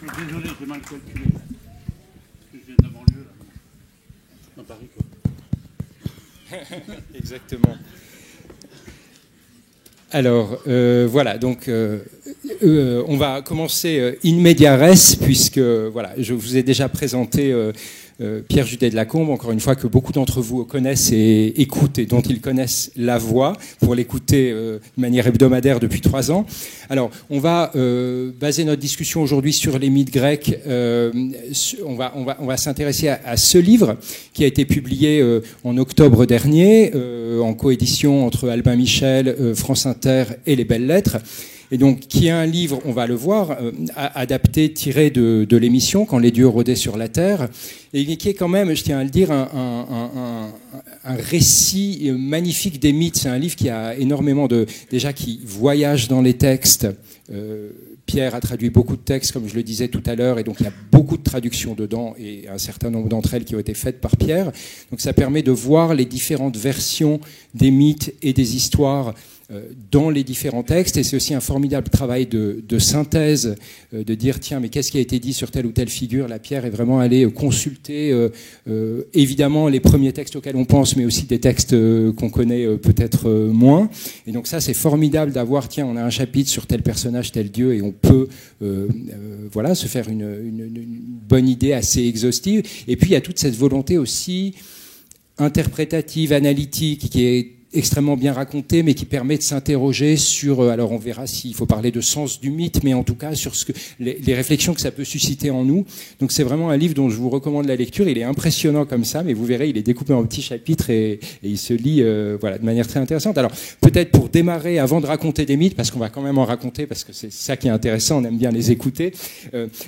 Désolé, j'ai mal calculé. Je viens de la banlieue, là. Dans Paris, quoi. Exactement. Alors, voilà, donc on va commencer in media res, puisque voilà, je vous ai déjà présenté Pierre Judet de Lacombe, encore une fois, que beaucoup d'entre vous connaissent et écoutent, et dont ils connaissent la voix, pour l'écouter de manière hebdomadaire depuis 3 ans. Alors, on va baser notre discussion aujourd'hui sur les mythes grecs. On va s'intéresser à ce livre qui a été publié en octobre dernier, en coédition entre Albin Michel, France Inter et Les Belles Lettres. Et donc, qui est un livre, on va le voir, adapté, tiré de l'émission « Quand les dieux rôdaient sur la terre », et qui est quand même, je tiens à le dire, un récit magnifique des mythes. C'est un livre qui a énormément déjà qui voyage dans les textes. Pierre a traduit beaucoup de textes, comme je le disais tout à l'heure, et donc il y a beaucoup de traductions dedans, et un certain nombre d'entre elles qui ont été faites par Pierre. Donc ça permet de voir les différentes versions des mythes et des histoires dans les différents textes, et c'est aussi un formidable travail de synthèse, de dire tiens, mais qu'est-ce qui a été dit sur telle ou telle figure. Là, Pierre est vraiment allé consulter évidemment les premiers textes auxquels on pense, mais aussi des textes qu'on connaît peut-être moins. Et donc ça, c'est formidable d'avoir, tiens, on a un chapitre sur tel personnage, tel dieu, et on peut voilà, se faire une bonne idée assez exhaustive. Et puis il y a toute cette volonté aussi interprétative, analytique, qui est extrêmement bien raconté, mais qui permet de s'interroger sur, alors on verra s'il faut parler de sens du mythe, mais en tout cas sur les réflexions que ça peut susciter en nous. Donc c'est vraiment un livre dont je vous recommande la lecture. Il est impressionnant comme ça, mais vous verrez, il est découpé en petits chapitres et il se lit voilà, de manière très intéressante. Alors peut-être pour démarrer, avant de raconter des mythes, parce qu'on va quand même en raconter, parce que c'est ça qui est intéressant, on aime bien les écouter,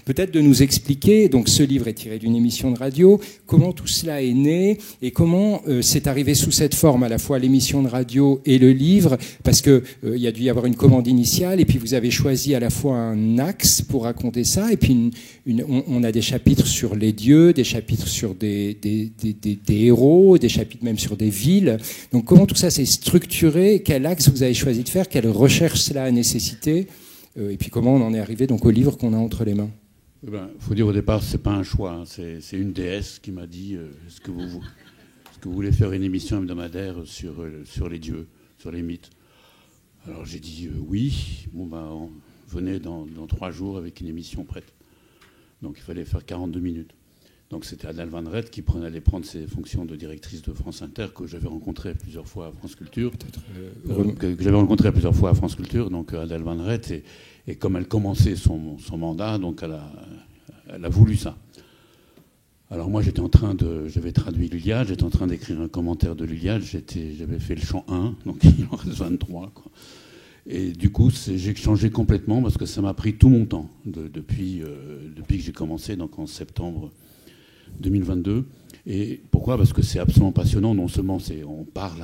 peut-être de nous expliquer, donc ce livre est tiré d'une émission de radio, comment tout cela est né et comment c'est arrivé sous cette forme, à la fois l'émission de radio et le livre, parce que il y a dû y avoir une commande initiale, et puis vous avez choisi à la fois un axe pour raconter ça, et puis on a des chapitres sur les dieux, des chapitres sur des héros, des chapitres même sur des villes. Donc comment tout ça s'est structuré, quel axe vous avez choisi de faire, quelle recherche cela a nécessité, et puis comment on en est arrivé donc au livre qu'on a entre les mains. Faut dire au départ, c'est pas un choix, hein. C'est une déesse qui m'a dit est-ce que vous voulez faire une émission hebdomadaire sur les dieux, sur les mythes. Alors j'ai dit oui. Venez dans 3 jours avec une émission prête. Donc il fallait faire 42 minutes. Donc c'était Adèle Van Rett qui allait prendre ses fonctions de directrice de France Inter, que j'avais rencontrée plusieurs fois à France Culture. Donc Adèle Van Rett, et comme elle commençait son mandat, donc elle a voulu ça. Alors moi j'avais traduit l'Iliade, j'étais en train d'écrire un commentaire de l'Iliade, j'avais fait le chant 1, donc il en reste 23, quoi. Et du coup j'ai changé complètement, parce que ça m'a pris tout mon temps depuis que j'ai commencé, donc en septembre 2022. Et pourquoi ? Parce que c'est absolument passionnant. Non seulement on parle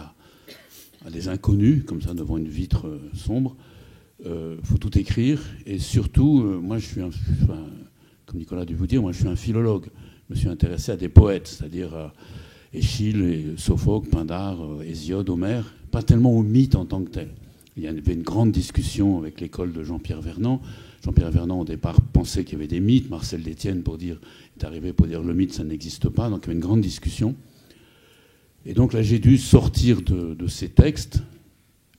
à des inconnus comme ça devant une vitre sombre, faut tout écrire, et surtout moi je suis comme Nicolas a dû vous dire, moi je suis un philologue. Je me suis intéressé à des poètes, c'est-à-dire Échille, Sophocle, Pindare, Hésiode, Homère, pas tellement au mythe en tant que tel. Il y avait une grande discussion avec l'école de Jean-Pierre Vernant. Jean-Pierre Vernant, au départ, pensait qu'il y avait des mythes. Marcel Détienne est arrivé pour dire le mythe, ça n'existe pas. Donc il y avait une grande discussion. Et donc là, j'ai dû sortir de ces textes,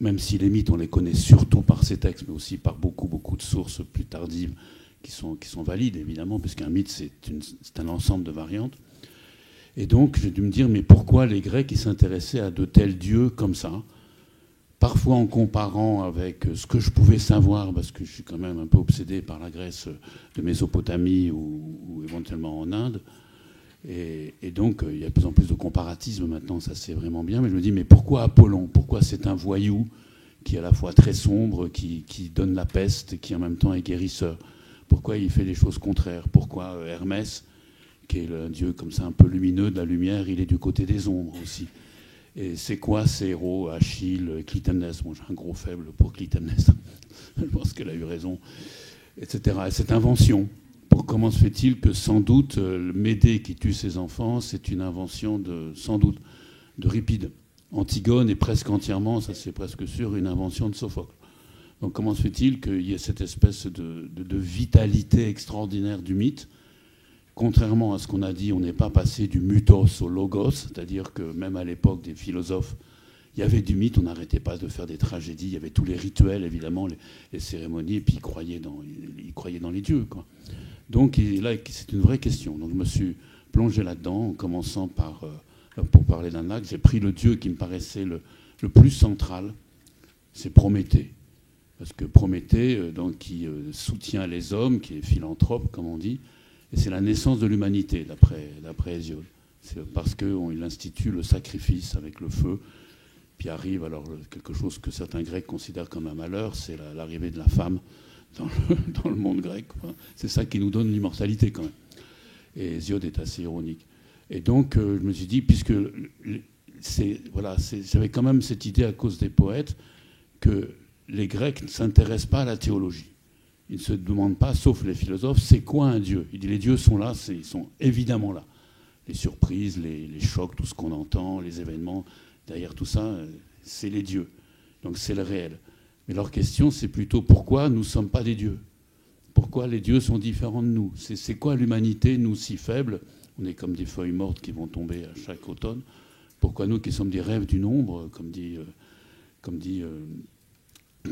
même si les mythes, on les connaît surtout par ces textes, mais aussi par beaucoup de sources plus tardives qui sont valides, évidemment, puisqu'un mythe, c'est un ensemble de variantes. Et donc, j'ai dû me dire, mais pourquoi les Grecs ils s'intéressaient à de tels dieux comme ça ? Parfois en comparant avec ce que je pouvais savoir, parce que je suis quand même un peu obsédé par la Grèce de Mésopotamie ou éventuellement en Inde. Et donc, il y a de plus en plus de comparatisme maintenant, ça c'est vraiment bien. Mais je me dis, mais pourquoi Apollon ? Pourquoi c'est un voyou qui est à la fois très sombre, qui donne la peste, et qui en même temps est guérisseur ? Pourquoi il fait des choses contraires ? Pourquoi Hermès, qui est le dieu comme ça un peu lumineux de la lumière, il est du côté des ombres aussi ? Et c'est quoi ces héros, Achille, Clytemnestre ? Bon, j'ai un gros faible pour Clytemnestre. Je pense qu'elle a eu raison, etc. Et cette invention, comment se fait-il que sans doute Médée qui tue ses enfants, c'est une invention sans doute d'Euripide. Antigone est presque entièrement, ça c'est presque sûr, une invention de Sophocle. Donc comment se fait-il qu'il y ait cette espèce de vitalité extraordinaire du mythe? Contrairement à ce qu'on a dit, on n'est pas passé du mythos au logos, c'est-à-dire que même à l'époque des philosophes, il y avait du mythe, on n'arrêtait pas de faire des tragédies, il y avait tous les rituels, évidemment, les cérémonies, et puis ils croyaient dans les dieux, quoi. Donc là, c'est une vraie question. Donc je me suis plongé là-dedans, en commençant par, pour parler d'un acte, j'ai pris le dieu qui me paraissait le plus central, c'est Prométhée. Parce que Prométhée, donc, qui soutient les hommes, qui est philanthrope, comme on dit, et c'est la naissance de l'humanité, d'après Hésiode. C'est parce qu'il institue le sacrifice avec le feu. Puis arrive alors quelque chose que certains Grecs considèrent comme un malheur, c'est l'arrivée de la femme dans le monde grec. C'est ça qui nous donne l'immortalité quand même. Et Hésiode est assez ironique. Et donc je me suis dit, puisque j'avais quand même cette idée à cause des poètes, que les Grecs ne s'intéressent pas à la théologie. Ils ne se demandent pas, sauf les philosophes, c'est quoi un dieu? Il dit, les dieux sont là, ils sont évidemment là. Les surprises, les chocs, tout ce qu'on entend, les événements, derrière tout ça, c'est les dieux. Donc c'est le réel. Mais leur question, c'est plutôt pourquoi nous ne sommes pas des dieux? Pourquoi les dieux sont différents de nous? C'est quoi l'humanité, nous si faibles? On est comme des feuilles mortes qui vont tomber à chaque automne. Pourquoi nous qui sommes des rêves du nombre, comme dit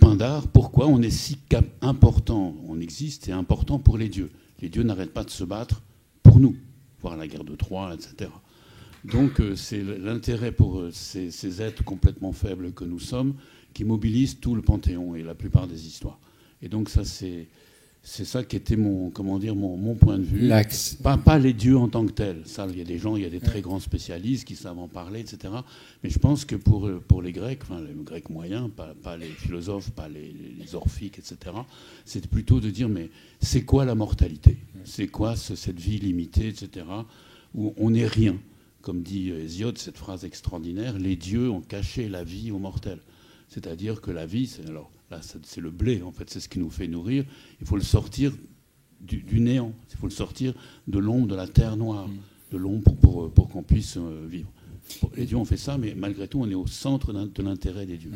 Pindare, pourquoi on est si important, on existe et important pour les dieux? Les dieux n'arrêtent pas de se battre pour nous, voir la guerre de Troie, etc. Donc c'est l'intérêt pour ces êtres complètement faibles que nous sommes qui mobilisent tout le panthéon et la plupart des histoires. Et donc ça, c'est ça qui était mon point de vue. L'axe. Pas les dieux en tant que tels. Ça, il y a des gens, il y a des très grands spécialistes qui savent en parler, etc. Mais je pense que pour les Grecs, enfin les Grecs moyens, pas les philosophes, pas les orphiques, etc., c'est plutôt de dire, mais c'est quoi la mortalité? C'est quoi cette vie limitée, etc., où on n'est rien? Comme dit Hésiode, cette phrase extraordinaire, les dieux ont caché la vie aux mortels. C'est-à-dire que la vie, c'est le blé, en fait, c'est ce qui nous fait nourrir. Il faut le sortir du néant, il faut le sortir de l'ombre de la terre noire, de l'ombre pour qu'on puisse vivre. Les dieux ont fait ça, mais malgré tout, on est au centre de l'intérêt des dieux.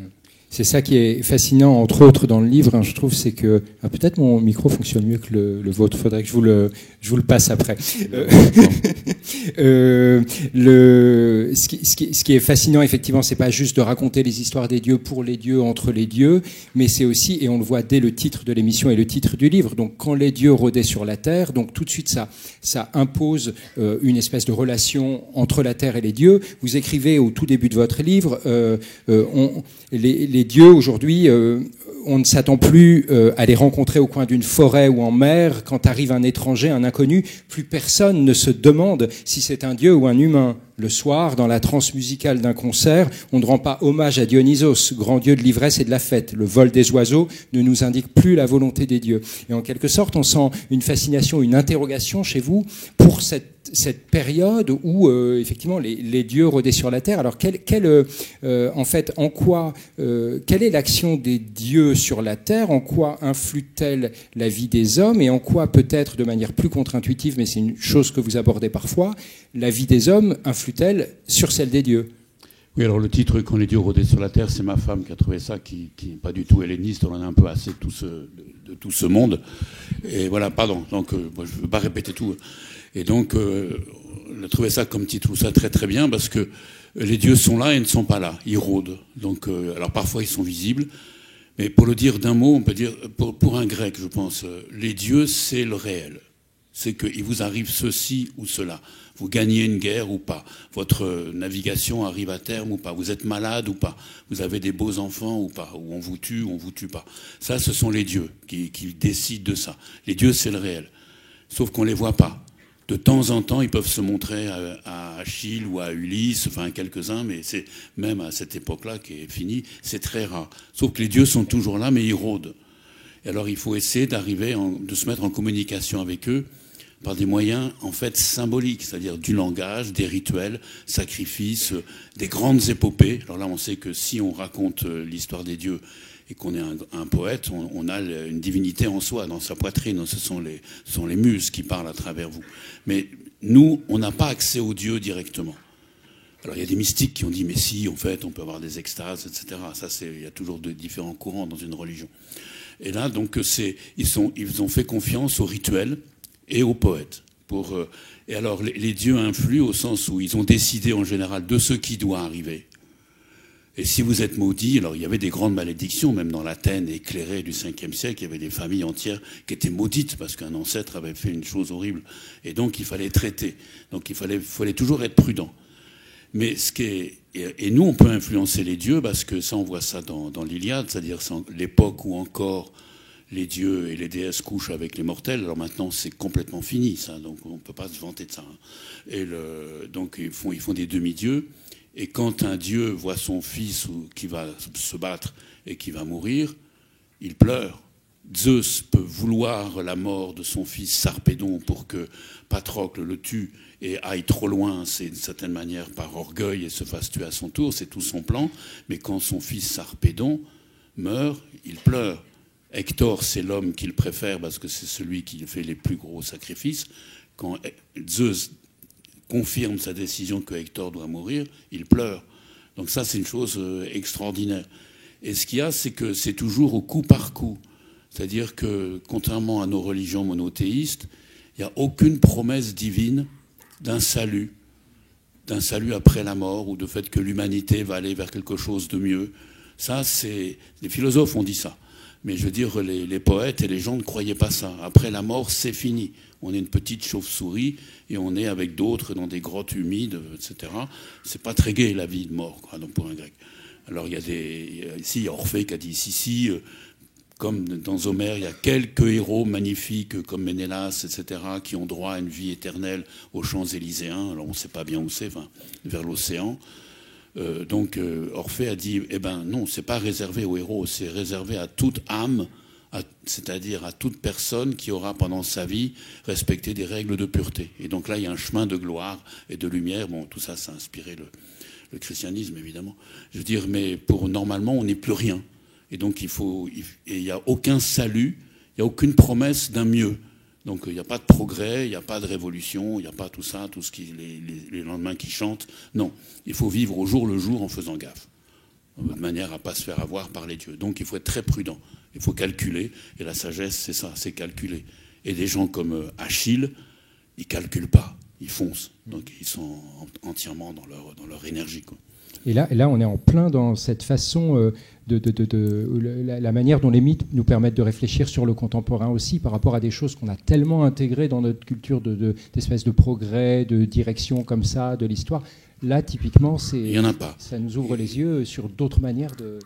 C'est ça qui est fascinant, entre autres, dans le livre, hein, je trouve, c'est que... peut-être mon micro fonctionne mieux que le vôtre, il faudrait que je vous le passe après. Ce qui est fascinant, effectivement, c'est pas juste de raconter les histoires des dieux pour les dieux, entre les dieux, mais c'est aussi, et on le voit dès le titre de l'émission et le titre du livre, donc quand les dieux rôdaient sur la terre, donc tout de suite ça impose une espèce de relation entre la terre et les dieux. Vous écrivez au tout début de votre livre, les dieux aujourd'hui, on ne s'attend plus à les rencontrer au coin d'une forêt ou en mer. Quand arrive un étranger, un inconnu, plus personne ne se demande si c'est un dieu ou un humain. Le soir, dans la transe musicale d'un concert, on ne rend pas hommage à Dionysos, grand dieu de l'ivresse et de la fête. Le vol des oiseaux ne nous indique plus la volonté des dieux. Et en quelque sorte, on sent une fascination, une interrogation chez vous pour cette période où effectivement les dieux rôdaient sur la terre. Alors en fait, en quoi quelle est l'action des dieux sur la terre? En quoi influe-t-elle la vie des hommes? Et en quoi, peut-être de manière plus contre-intuitive, mais c'est une chose que vous abordez parfois, la vie des hommes influe-t-elle sur celle des dieux? Oui, alors le titre « Quand les dieux rôdaient sur la terre », c'est ma femme qui a trouvé ça, qui n'est pas du tout helléniste, on en a un peu assez de tout ce monde. Et voilà, pardon, donc moi, je ne veux pas répéter tout. Et donc, elle a trouvé ça comme titre, ça très très bien, parce que les dieux sont là et ne sont pas là, ils rôdent. Donc, alors parfois ils sont visibles, mais pour le dire d'un mot, on peut dire, pour un grec, je pense, les dieux, c'est le réel. C'est qu'il vous arrive ceci ou cela. Vous gagnez une guerre ou pas. Votre navigation arrive à terme ou pas. Vous êtes malade ou pas. Vous avez des beaux enfants ou pas. Ou on vous tue ou on vous tue pas. Ça, ce sont les dieux qui décident de ça. Les dieux, c'est le réel. Sauf qu'on les voit pas. De temps en temps, ils peuvent se montrer à Achille ou à Ulysse, enfin quelques-uns, mais c'est même à cette époque-là qui est finie, c'est très rare. Sauf que les dieux sont toujours là, mais ils rôdent. Et alors, il faut essayer de se mettre en communication avec eux par des moyens, en fait, symboliques, c'est-à-dire du langage, des rituels, sacrifices, des grandes épopées. Alors là, on sait que si on raconte l'histoire des dieux et qu'on est un poète, on a une divinité en soi, dans sa poitrine. Ce sont les muses qui parlent à travers vous. Mais nous, on n'a pas accès aux dieux directement. Alors il y a des mystiques qui ont dit mais si, en fait, on peut avoir des extases, etc. Ça, il y a toujours de différents courants dans une religion. Et là, donc, ils ont fait confiance aux rituels et aux poètes. Et alors, les dieux influent au sens où ils ont décidé en général de ce qui doit arriver. Et si vous êtes maudit, alors il y avait des grandes malédictions, même dans l'Athènes éclairée du 5e siècle, il y avait des familles entières qui étaient maudites parce qu'un ancêtre avait fait une chose horrible. Et donc, il fallait traiter. Donc, il fallait toujours être prudent. Mais et nous, on peut influencer les dieux parce que ça, on voit ça dans l'Iliade, c'est-à-dire l'époque où encore les dieux et les déesses couchent avec les mortels. Alors maintenant, c'est complètement fini, ça. Donc, on ne peut pas se vanter de ça. Et donc, ils font des demi-dieux. Et quand un dieu voit son fils qui va se battre et qui va mourir, il pleure. Zeus peut vouloir la mort de son fils Sarpédon pour que Patrocle le tue et aille trop loin, c'est d'une certaine manière par orgueil et se fasse tuer à son tour, c'est tout son plan. Mais quand son fils Sarpédon meurt, il pleure. Hector, c'est l'homme qu'il préfère parce que c'est celui qui fait les plus gros sacrifices. Quand Zeus confirme sa décision que Hector doit mourir, il pleure. Donc ça, c'est une chose extraordinaire. Et ce qu'il y a, c'est que c'est toujours au coup par coup. C'est-à-dire que, contrairement à nos religions monothéistes, il n'y a aucune promesse divine d'un salut après la mort, ou de fait que l'humanité va aller vers quelque chose de mieux. Ça, les philosophes ont dit ça. Mais je veux dire, les poètes et les gens ne croyaient pas ça. Après la mort, c'est fini. On est une petite chauve-souris et on est avec d'autres dans des grottes humides, etc. C'est pas très gai la vie de mort, quoi, donc pour un grec. Alors il y a Orphée qui a dit si, comme dans Homère, il y a quelques héros magnifiques comme Ménélas, etc., qui ont droit à une vie éternelle aux Champs-Élyséens. Alors on ne sait pas bien où c'est, vers l'océan. Donc Orphée a dit, eh ben non, c'est pas réservé aux héros, c'est réservé à toute âme, c'est-à-dire à toute personne qui aura pendant sa vie respecté des règles de pureté. Et donc là, il y a un chemin de gloire et de lumière. Bon, tout ça, ça a inspiré le christianisme, évidemment. Je veux dire, mais normalement, on n'est plus rien. Et donc il n'y a aucun salut, il n'y a aucune promesse d'un mieux. Donc il n'y a pas de progrès, il n'y a pas de révolution, il n'y a pas tout ça, tout ce qui les lendemains qui chantent. Non, il faut vivre au jour le jour en faisant gaffe, de manière à ne pas se faire avoir par les dieux. Donc il faut être très prudent, il faut calculer, et la sagesse c'est ça, c'est calculer. Et des gens comme Achille, ils ne calculent pas, ils foncent. Donc ils sont entièrement dans leur énergie, quoi. Et là, on est en plein dans cette façon la manière dont les mythes nous permettent de réfléchir sur le contemporain aussi, par rapport à des choses qu'on a tellement intégrées dans notre culture d'espèces de progrès, de direction comme ça, de l'histoire. Là, typiquement, il y en a pas. Ça nous ouvre les yeux sur d'autres manières de...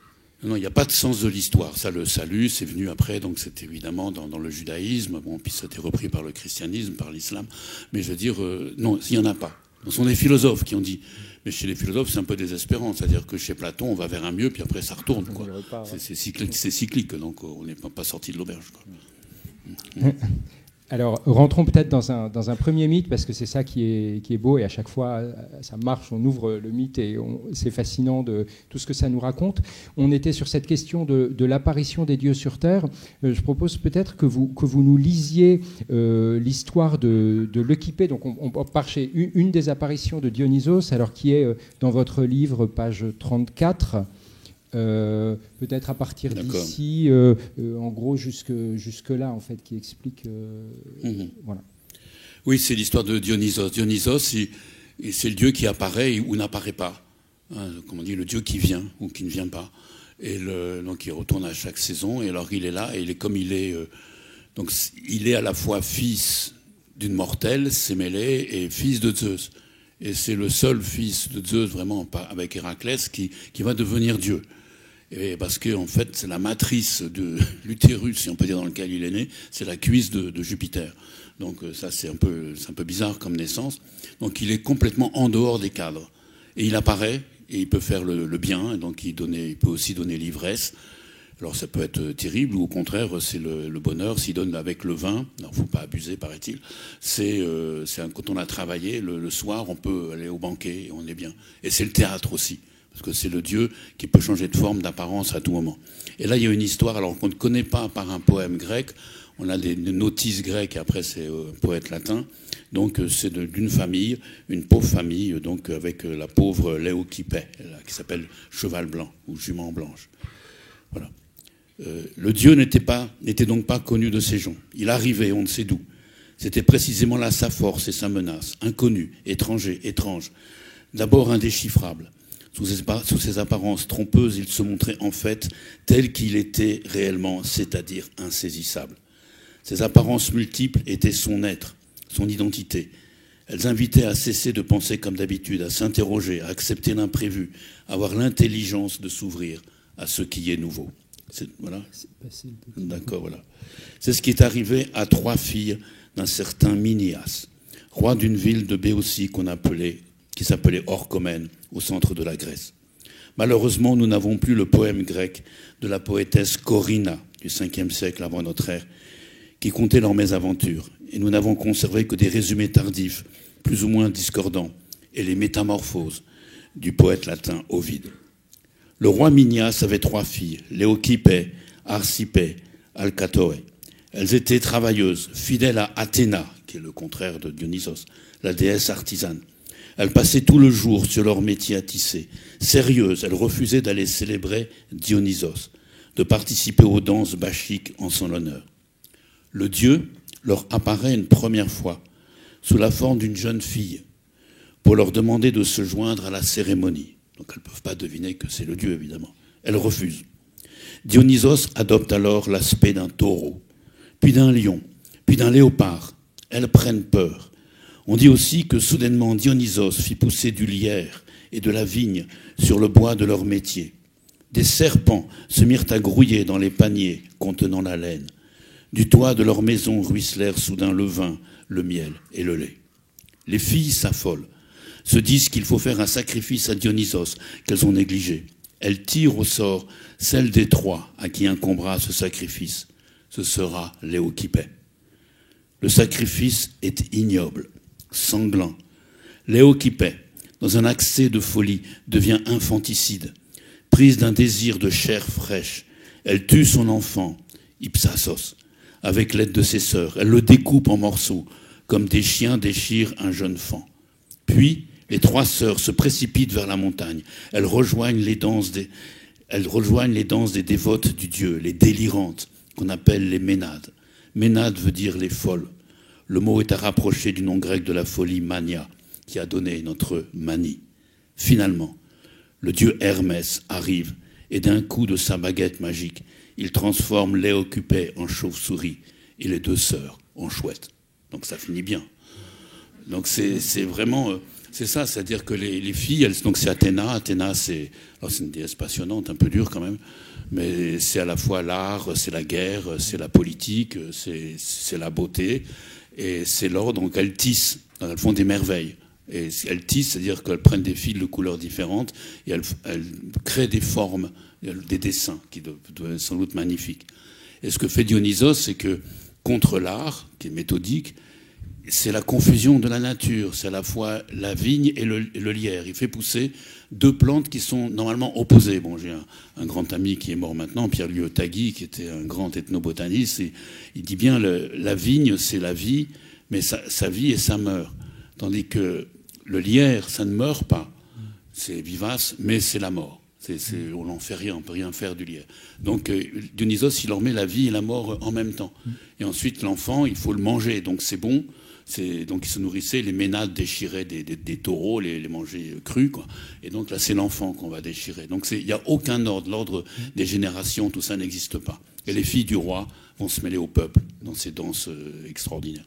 Non, il n'y a pas de sens de l'histoire. Ça, le salut, c'est venu après, donc c'est évidemment dans le judaïsme, bon, puis ça a été repris par le christianisme, par l'islam. Mais je veux dire, non, il n'y en a pas. Ce sont des philosophes qui ont dit... Mais chez les philosophes, c'est un peu désespérant. C'est-à-dire que chez Platon, on va vers un mieux, puis après, ça retourne, quoi. C'est cyclique, donc on n'est pas sorti de l'auberge, quoi. Alors, rentrons peut-être dans un premier mythe, parce que c'est ça qui est beau, et à chaque fois, ça marche, on ouvre le mythe, et c'est fascinant de tout ce que ça nous raconte. On était sur cette question de l'apparition des dieux sur Terre. Je propose peut-être que vous nous lisiez l'histoire de l'Euchipée. Donc, on part chez une des apparitions de Dionysos, alors qui est dans votre livre, page 34. Peut-être à partir d'ici, en gros jusque là en fait, qui explique. Voilà. Oui, c'est l'histoire de Dionysos. Dionysos, c'est le dieu qui apparaît ou n'apparaît pas. Comme on dit, le dieu qui vient ou qui ne vient pas. Et donc il retourne à chaque saison. Et alors il est là, et donc il est à la fois fils d'une mortelle, Sémélé, et fils de Zeus. Et c'est le seul fils de Zeus, vraiment, avec Héraclès, qui va devenir dieu. Et parce que en fait, c'est la matrice de l'utérus, si on peut dire, dans lequel il est né, c'est la cuisse de Jupiter. Donc ça, c'est un peu bizarre comme naissance. Donc il est complètement en dehors des cadres. Et il apparaît, et il peut faire le bien, et donc il peut aussi donner l'ivresse. Alors ça peut être terrible, ou au contraire, c'est le bonheur. S'il donne avec le vin, il ne faut pas abuser, paraît-il, quand on a travaillé, le soir, on peut aller au banquet, et on est bien. Et c'est le théâtre aussi. Parce que c'est le dieu qui peut changer de forme, d'apparence à tout moment. Et là, il y a une histoire, alors qu'on ne connaît pas par un poème grec, On a des notices grecques, après c'est poète latin. Donc c'est d'une famille, une pauvre famille, donc avec la pauvre Léokypé, qui s'appelle cheval blanc ou jument blanche. Voilà. Le dieu n'était donc pas connu de ces gens. Il arrivait, on ne sait d'où. C'était précisément là sa force et sa menace. Inconnu, étranger, étrange. D'abord indéchiffrable. Sous ses apparences trompeuses, il se montrait en fait tel qu'il était réellement, c'est-à-dire insaisissable. Ses apparences multiples étaient son être, son identité. Elles invitaient à cesser de penser comme d'habitude, à s'interroger, à accepter l'imprévu, à avoir l'intelligence de s'ouvrir à ce qui est nouveau. Voilà. D'accord, voilà. C'est ce qui est arrivé à 3 filles d'un certain Minias, roi d'une ville de Béotie qui s'appelait Orchomène, au centre de la Grèce. Malheureusement, nous n'avons plus le poème grec de la poétesse Corina du 5e siècle avant notre ère, qui contait leurs mésaventures, et nous n'avons conservé que des résumés tardifs, plus ou moins discordants, et les métamorphoses du poète latin Ovide. Le roi Minias avait 3 filles, Léokypé, Arcipé, Alcatoé. Elles étaient travailleuses, fidèles à Athéna, qui est le contraire de Dionysos, la déesse artisane. Elles passaient tout le jour sur leur métier à tisser. Sérieuses, elles refusaient d'aller célébrer Dionysos, de participer aux danses bachiques en son honneur. Le dieu leur apparaît une première fois sous la forme d'une jeune fille pour leur demander de se joindre à la cérémonie. Donc elles ne peuvent pas deviner que c'est le dieu, évidemment. Elles refusent. Dionysos adopte alors l'aspect d'un taureau, puis d'un lion, puis d'un léopard. Elles prennent peur. On dit aussi que soudainement Dionysos fit pousser du lierre et de la vigne sur le bois de leur métier. Des serpents se mirent à grouiller dans les paniers contenant la laine. Du toit de leur maison ruisselèrent soudain le vin, le miel et le lait. Les filles s'affolent, se disent qu'il faut faire un sacrifice à Dionysos qu'elles ont négligé. Elles tirent au sort celle des 3 à qui incombera ce sacrifice. Ce sera Léokypé. Le sacrifice est ignoble, sanglant. Léokypé, dans un accès de folie, devient infanticide. Prise d'un désir de chair fraîche, elle tue son enfant, Ipsassos, avec l'aide de ses sœurs. Elle le découpe en morceaux, comme des chiens déchirent un jeune faon. Puis, les 3 sœurs se précipitent vers la montagne. Elles rejoignent les danses des dévotes du dieu, les délirantes, qu'on appelle les ménades. Ménade veut dire les folles. Le mot est à rapprocher du nom grec de la folie, mania, qui a donné notre manie. Finalement, le dieu Hermès arrive et d'un coup de sa baguette magique, il transforme Léokypé en chauve-souris et les 2 sœurs en chouettes. Donc ça finit bien. Donc c'est vraiment... c'est ça, c'est-à-dire que les filles, donc c'est Athéna. Athéna, c'est une déesse passionnante, un peu dure quand même, mais c'est à la fois l'art, c'est la guerre, c'est la politique, c'est la beauté, et c'est l'or. Donc elles tissent, elles font des merveilles. Et elles tissent, c'est-à-dire qu'elles prennent des fils de couleurs différentes et elles créent des formes, des dessins qui doivent être sans doute magnifiques. Et ce que fait Dionysos, c'est que contre l'art, qui est méthodique, c'est la confusion de la nature, c'est à la fois la vigne et le lierre. Il fait pousser 2 plantes qui sont normalement opposées. Bon, j'ai un grand ami qui est mort maintenant, Pierre-Louis Ottagui, qui était un grand ethnobotaniste, et il dit bien la vigne, c'est la vie, mais ça vit et ça meurt. Tandis que le lierre, ça ne meurt pas, c'est vivace, mais c'est la mort. On n'en fait rien, on ne peut rien faire du lierre. Donc Dionysos, il leur met la vie et la mort en même temps. Et ensuite, l'enfant, il faut le manger, donc c'est bon. Donc ils se nourrissaient, les ménades déchiraient des taureaux, les mangeaient crus, quoi. Et donc là, c'est l'enfant qu'on va déchirer. Donc il n'y a aucun ordre, l'ordre des générations, tout ça n'existe pas. Et les filles du roi vont se mêler au peuple dans ces danses extraordinaires.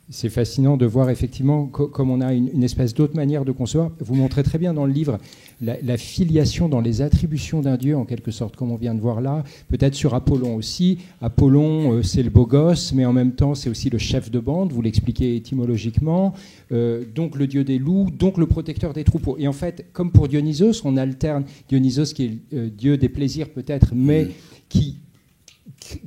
C'est fascinant de voir effectivement comme on a une espèce d'autre manière de concevoir. Vous montrez très bien dans le livre la filiation dans les attributions d'un dieu, en quelque sorte, comme on vient de voir là. Peut-être sur Apollon aussi. Apollon, c'est le beau gosse, mais en même temps, c'est aussi le chef de bande, vous l'expliquez étymologiquement. Donc le dieu des loups, donc le protecteur des troupeaux. Et en fait, comme pour Dionysos, on alterne Dionysos qui est le dieu des plaisirs peut-être, mais qui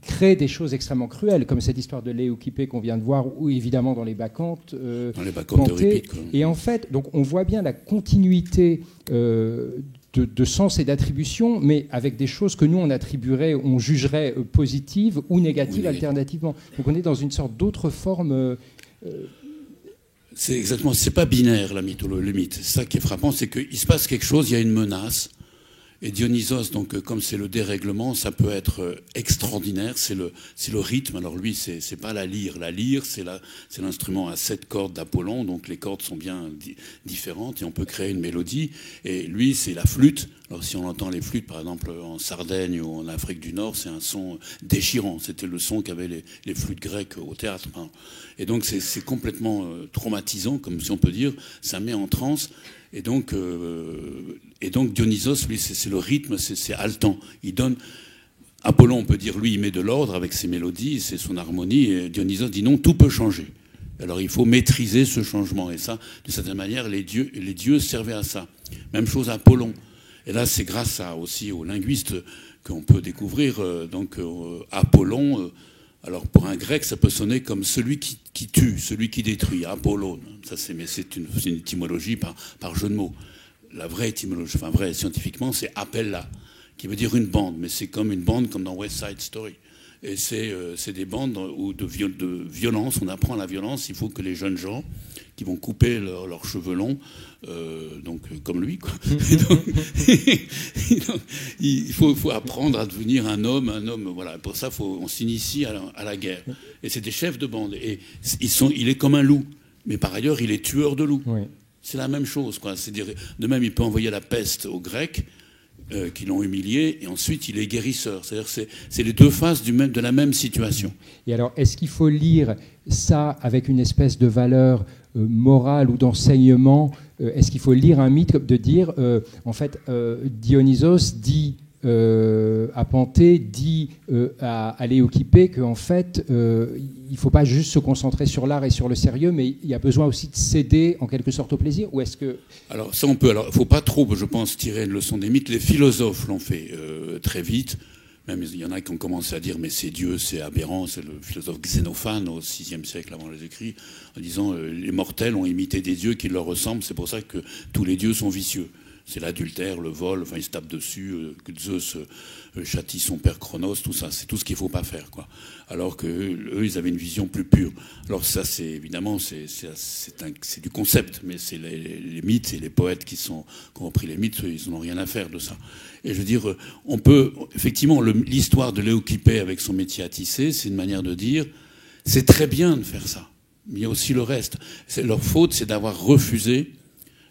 crée des choses extrêmement cruelles, comme cette histoire de Léokypé qu'on vient de voir, ou évidemment dans les Bacchantes. Dans les Bacchantes d'Euripide. Et en fait, donc on voit bien la continuité de sens et d'attribution, mais avec des choses que nous, on jugerait positives ou négatives alternativement. Donc on est dans une sorte d'autre forme... C'est exactement, c'est pas binaire le mythe. C'est ça qui est frappant, c'est qu'il se passe quelque chose, il y a une menace. Et Dionysos, donc comme c'est le dérèglement, ça peut être extraordinaire. C'est le rythme. Alors lui, c'est pas la lyre. La lyre, c'est l'instrument à 7 cordes d'Apollon. Donc les cordes sont bien différentes et on peut créer une mélodie. Et lui, c'est la flûte. Alors si on entend les flûtes, par exemple en Sardaigne ou en Afrique du Nord, c'est un son déchirant. C'était le son qu'avaient les flûtes grecques au théâtre. Et donc c'est complètement traumatisant, comme si on peut dire. Ça met en transe. Et donc Dionysos, lui, c'est le rythme, c'est haletant. Il donne. Apollon, on peut dire, lui, il met de l'ordre avec ses mélodies, c'est son harmonie. Et Dionysos dit non, tout peut changer. Alors il faut maîtriser ce changement. Et ça, de certaine manière, les dieux servaient à ça. Même chose à Apollon. Et là, c'est grâce aussi aux linguistes qu'on peut découvrir. Apollon. Alors pour un grec, ça peut sonner comme celui qui tue, celui qui détruit, Apollon. Mais c'est une étymologie par jeu de mots. La vraie étymologie, scientifiquement, c'est appella, qui veut dire une bande, mais c'est comme une bande comme dans West Side Story. Et c'est des bandes où de violence, on apprend la violence. Il faut que les jeunes gens qui vont couper leurs cheveux longs, comme lui, quoi. Donc, il faut apprendre à devenir un homme, voilà. Pour ça, on s'initie à la guerre. Et c'est des chefs de bande. Et il est comme un loup, mais par ailleurs, il est tueur de loups. Oui. C'est la même chose, quoi. C'est-à-dire, de même, il peut envoyer la peste aux Grecs qui l'ont humilié, et ensuite il est guérisseur. C'est-à-dire c'est les deux faces de la même situation. Et alors, est-ce qu'il faut lire ça avec une espèce de valeur morale ou d'enseignement? Est-ce qu'il faut lire un mythe de dire, en fait, Dionysos dit à Panthée, dit à Léoquipé qu'en fait, il ne faut pas juste se concentrer sur l'art et sur le sérieux, mais il y a besoin aussi de céder en quelque sorte au plaisir. Ou est-ce que... Alors ça, on peut. Alors, il ne faut pas trop, je pense, tirer une leçon des mythes. Les philosophes l'ont fait très vite. Même il y en a qui ont commencé à dire mais c'est Dieu, c'est aberrant. C'est le philosophe Xénophane au VIe siècle avant les écrits, en disant les mortels ont imité des dieux qui leur ressemblent. C'est pour ça que tous les dieux sont vicieux. C'est l'adultère, le vol, ils se tapent dessus, que Zeus châtie son père Chronos, tout ça, c'est tout ce qu'il ne faut pas faire, quoi. Alors qu'eux, ils avaient une vision plus pure. Alors ça, c'est évidemment, c'est du concept, mais c'est les mythes et les poètes qui ont repris les mythes, ils n'en ont rien à faire de ça. Et je veux dire, on peut, effectivement, l'histoire de Léoquipé avec son métier à tisser, c'est une manière de dire, c'est très bien de faire ça, mais il y a aussi le reste. Leur faute, c'est d'avoir refusé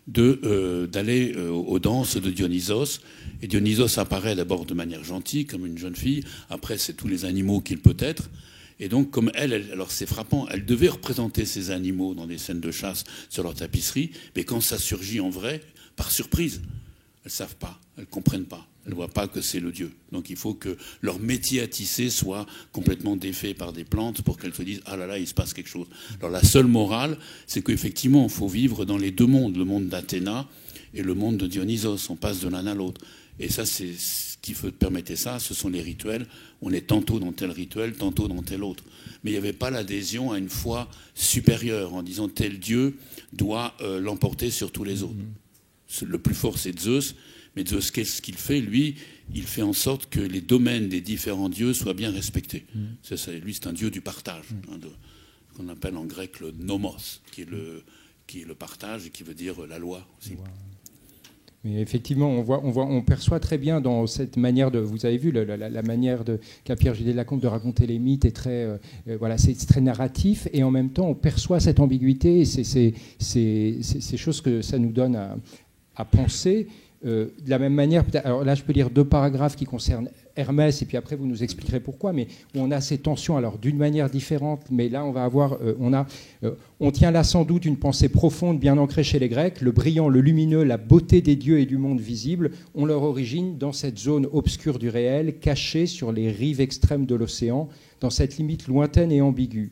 d'aller aux danses de Dionysos. Et Dionysos apparaît d'abord de manière gentille, comme une jeune fille. Après, c'est tous les animaux qu'il peut être. Et donc, comme alors c'est frappant, elle devait représenter ces animaux dans des scènes de chasse sur leur tapisserie, mais quand ça surgit en vrai, par surprise, elles savent pas, elles comprennent pas. Elles ne voient pas que c'est le dieu. Donc il faut que leur métier à tisser soit complètement défait par des plantes pour qu'elles se disent « Ah là là, il se passe quelque chose ». Alors la seule morale, c'est qu'effectivement, il faut vivre dans les deux mondes, le monde d'Athéna et le monde de Dionysos. On passe de l'un à l'autre. Et ça, c'est ce qui permettait ça, ce sont les rituels. On est tantôt dans tel rituel, tantôt dans tel autre. Mais il n'y avait pas l'adhésion à une foi supérieure en disant « Tel dieu doit l'emporter sur tous les autres ». Le plus fort, c'est Zeus. Mais Zeus, qu'est-ce qu'il fait? Lui, il fait en sorte que les domaines des différents dieux soient bien respectés. Lui, c'est un dieu du partage, ce qu'on appelle en grec le nomos, qui est le partage et qui veut dire la loi aussi. Wow. Mais effectivement, on perçoit très bien dans cette manière de, vous avez vu, la manière qu'a Pierre Judet de Lacombe de raconter les mythes est très, c'est très narratif, et en même temps, on perçoit cette ambiguïté, et c'est ces choses que ça nous donne à penser. De la même manière, alors là je peux lire 2 paragraphes qui concernent Hermès, et puis après vous nous expliquerez pourquoi, mais où on a ces tensions, alors d'une manière différente, mais là on va avoir, on tient là sans doute une pensée profonde bien ancrée chez les Grecs. Le brillant, le lumineux, la beauté des dieux et du monde visible ont leur origine dans cette zone obscure du réel, cachée sur les rives extrêmes de l'océan, dans cette limite lointaine et ambiguë.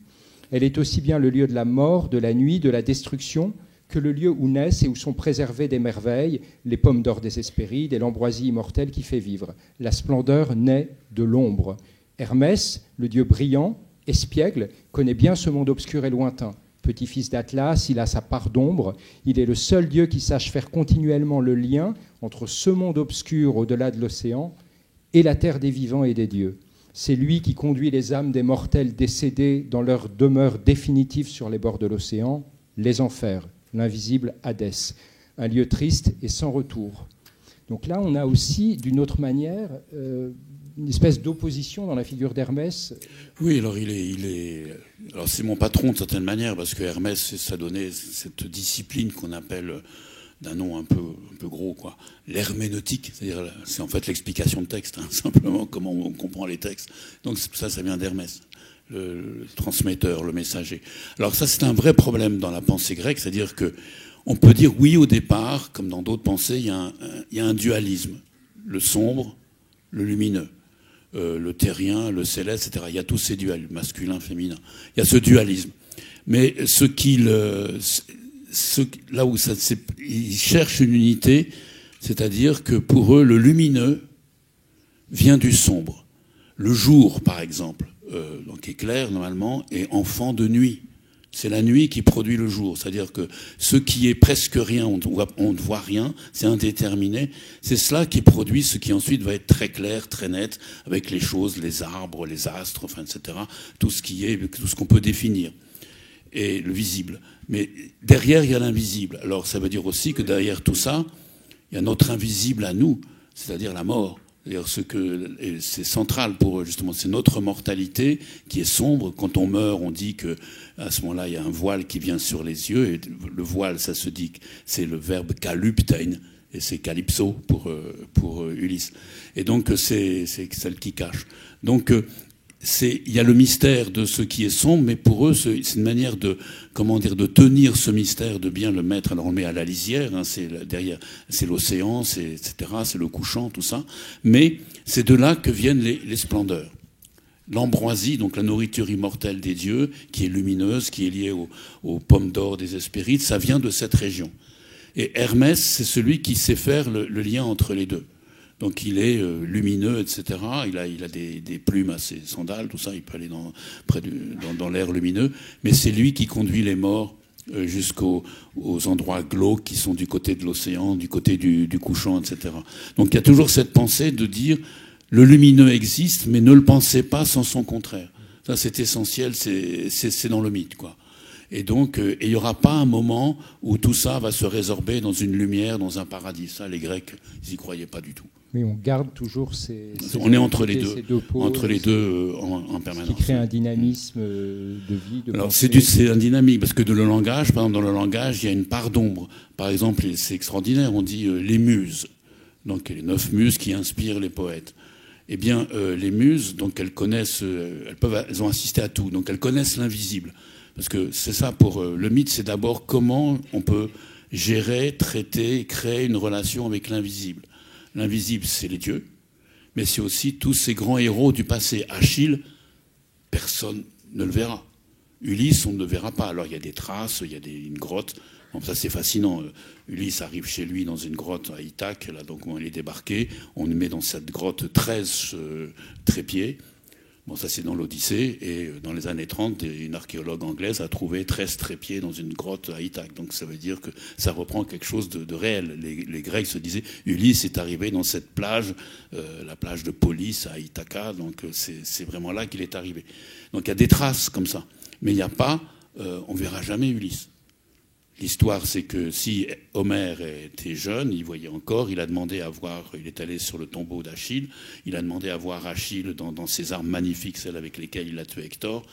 Elle est aussi bien le lieu de la mort, de la nuit, de la destruction, que le lieu où naissent et où sont préservées des merveilles, les pommes d'or des Hespérides et l'ambroisie immortelle qui fait vivre. La splendeur naît de l'ombre. Hermès, le dieu brillant, espiègle, connaît bien ce monde obscur et lointain. petit-fils d'Atlas, il a sa part d'ombre. Il est le seul dieu qui sache faire continuellement le lien entre ce monde obscur au-delà de l'océan et la terre des vivants et des dieux. C'est lui qui conduit les âmes des mortels décédés dans leur demeure définitive sur les bords de l'océan, les enfers, l'invisible Hadès, un lieu triste et sans retour. Donc là, on a aussi, d'une autre manière, une espèce d'opposition dans la figure d'Hermès. Oui, alors alors c'est mon patron de certaine manière, parce que Hermès, ça donnait cette discipline qu'on appelle, d'un nom un peu gros, quoi, l'herméneutique, c'est-à-dire c'est en fait l'explication de texte, hein, simplement comment on comprend les textes. Donc ça vient d'Hermès, le transmetteur, le messager. Alors ça, c'est un vrai problème dans la pensée grecque, c'est-à-dire que on peut dire oui au départ, comme dans d'autres pensées, il y a un dualisme, le sombre, le lumineux, le terrien, le céleste, etc. Il y a tous ces duels, masculin, féminin. Il y a ce dualisme. Mais là où ils cherchent une unité, c'est-à-dire que pour eux, le lumineux vient du sombre. Le jour, par exemple, donc est clair normalement, est enfant de nuit. C'est la nuit qui produit le jour. C'est-à-dire que ce qui est presque rien, on ne voit rien, c'est indéterminé. C'est cela qui produit ce qui ensuite va être très clair, très net, avec les choses, les arbres, les astres, enfin, etc. Tout ce qu'on peut définir. Et le visible. Mais derrière, il y a l'invisible. Alors ça veut dire aussi que derrière tout ça, il y a notre invisible à nous, c'est-à-dire la mort. C'est-à-dire c'est central pour eux, justement, c'est notre mortalité qui est sombre. Quand on meurt, on dit que à ce moment-là, il y a un voile qui vient sur les yeux. Et le voile, ça se dit, c'est le verbe kaluptein, et c'est calypso pour Ulysse. Et donc c'est celle qui cache. Donc il y a le mystère de ce qui est sombre, mais pour eux, c'est une manière de tenir ce mystère, de bien le mettre. Alors on le met à la lisière, hein, derrière, c'est l'océan, etc., c'est le couchant, tout ça. Mais c'est de là que viennent les splendeurs. L'ambroisie, donc la nourriture immortelle des dieux, qui est lumineuse, qui est liée aux pommes d'or des Hespérides, ça vient de cette région. Et Hermès, c'est celui qui sait faire le lien entre les deux. Donc il est lumineux, etc. Il a des plumes à ses sandales, tout ça. Il peut aller dans l'air lumineux. Mais c'est lui qui conduit les morts jusqu'aux endroits glauques qui sont du côté de l'océan, du côté du couchant, etc. Donc il y a toujours cette pensée de dire le lumineux existe, mais ne le pensez pas sans son contraire. Ça, c'est essentiel. C'est dans le mythe, quoi. Et donc, il n'y aura pas un moment où tout ça va se résorber dans une lumière, dans un paradis. Ça, les Grecs, ils n'y croyaient pas du tout. Mais on garde toujours on est entre les deux pôles, en permanence. Ce qui crée un dynamisme de vie, de Alors pensée. c'est un dynamique, parce que le langage, par exemple, dans le langage, il y a une part d'ombre. Par exemple, c'est extraordinaire, on dit les muses. Donc les 9 muses qui inspirent les poètes. Eh bien, les muses, donc elles connaissent, elles ont assisté à tout, donc elles connaissent l'invisible. Parce que c'est ça, pour le mythe, c'est d'abord comment on peut gérer, traiter, créer une relation avec l'invisible. L'invisible, c'est les dieux, mais c'est aussi tous ces grands héros du passé. Achille, personne ne le verra. Ulysse, on ne le verra pas. Alors il y a des traces, il y a une grotte. Bon, ça c'est fascinant. Ulysse arrive chez lui dans une grotte à Ithaque, là, donc on est débarqué. On met dans cette grotte 13 trépieds. Bon, ça c'est dans l'Odyssée, et dans les années 30, une archéologue anglaise a trouvé 13 trépieds dans une grotte à Ithaque. Donc ça veut dire que ça reprend quelque chose de réel. Les Grecs se disaient, Ulysse est arrivé dans cette plage, la plage de Polis à Ithaca, donc c'est vraiment là qu'il est arrivé. Donc il y a des traces comme ça. Mais il n'y a pas, on verra jamais Ulysse. L'histoire, c'est que si Homère était jeune, il voyait encore, il est allé sur le tombeau d'Achille, il a demandé à voir Achille dans ses armes magnifiques, celles avec lesquelles il a tué Hector.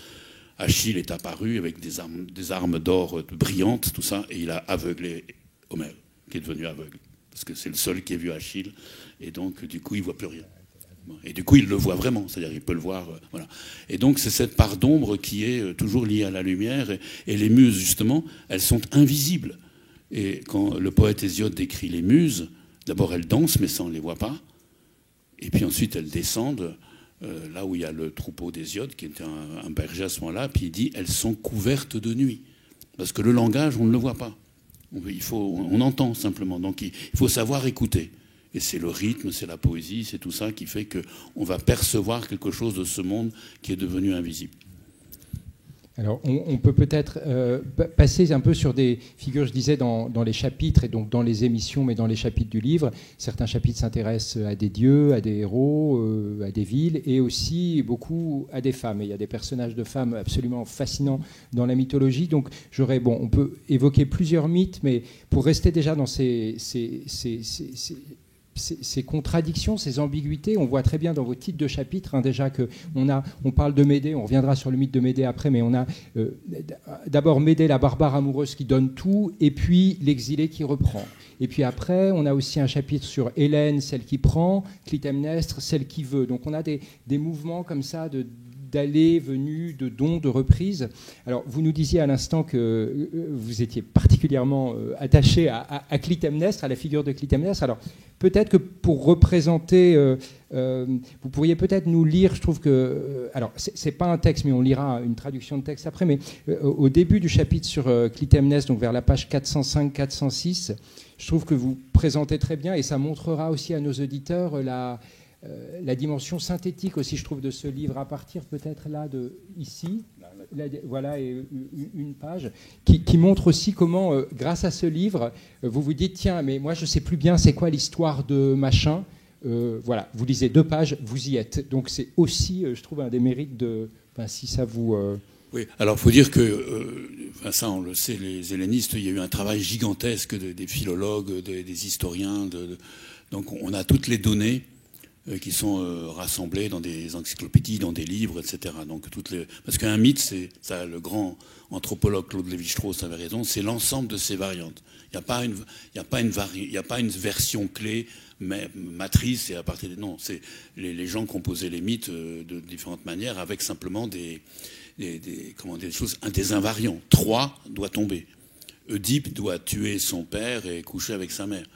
Achille est apparu avec des armes d'or brillantes, tout ça, et il a aveuglé Homère, qui est devenu aveugle. Parce que c'est le seul qui ait vu Achille, et donc du coup il ne voit plus rien. Et du coup, il le voit vraiment, c'est-à-dire il peut le voir. Voilà. Et donc, c'est cette part d'ombre qui est toujours liée à la lumière. Et les muses, justement, elles sont invisibles. Et quand le poète Hésiode décrit les muses, d'abord elles dansent, mais ça, on ne les voit pas. Et puis ensuite, elles descendent là où il y a le troupeau d'Hésiode, qui était un berger à ce moment-là. Puis il dit, elles sont couvertes de nuit. Parce que le langage, on ne le voit pas. On entend simplement. Donc, il faut savoir écouter. Et c'est le rythme, c'est la poésie, c'est tout ça qui fait qu'on va percevoir quelque chose de ce monde qui est devenu invisible. Alors, on peut peut-être passer un peu sur des figures, je disais, dans les chapitres, et donc dans les émissions, mais dans les chapitres du livre. Certains chapitres s'intéressent à des dieux, à des héros, à des villes, et aussi beaucoup à des femmes. Et il y a des personnages de femmes absolument fascinants dans la mythologie. Donc, on peut évoquer plusieurs mythes, mais pour rester déjà dans ces contradictions, ces ambiguïtés, on voit très bien dans vos titres de chapitres déjà qu'on parle de Médée, on reviendra sur le mythe de Médée après, mais on a d'abord Médée, la barbare amoureuse qui donne tout, et puis l'exilé qui reprend. Et puis après, on a aussi un chapitre sur Hélène, celle qui prend, Clytemnestre, celle qui veut. Donc on a des mouvements comme ça d'aller, venue, de dons, de reprises. Alors, vous nous disiez à l'instant que vous étiez particulièrement attaché à Clytemnestre, à la figure de Clytemnestre. Alors, peut-être que pour représenter, vous pourriez peut-être nous lire, je trouve que... alors, c'est pas un texte, mais on lira une traduction de texte après, mais au début du chapitre sur Clytemnestre, donc vers la page 405-406, je trouve que vous présentez très bien, et ça montrera aussi à nos auditeurs la dimension synthétique aussi, je trouve, de ce livre, à partir peut-être là de ici, voilà, et une page qui montre aussi comment, grâce à ce livre, vous vous dites, tiens, mais moi je sais plus bien c'est quoi l'histoire de machin. Voilà, vous lisez 2 pages, vous y êtes. Donc c'est aussi, je trouve, un des mérites de, si ça vous... Oui, alors il faut dire que, ça on le sait, les hellénistes, il y a eu un travail gigantesque des philologues, des historiens, donc on a toutes les données qui sont rassemblés dans des encyclopédies, dans des livres, etc. Donc parce qu'un mythe, c'est ça, le grand anthropologue Claude Lévi-Strauss avait raison, c'est l'ensemble de ces variantes. Il n'y a pas une version clé, matrice, et à partir de non, c'est les gens composaient les mythes de différentes manières, avec simplement des choses, des invariants. Troie doit tomber. Oedipe doit tuer son père et coucher avec sa mère.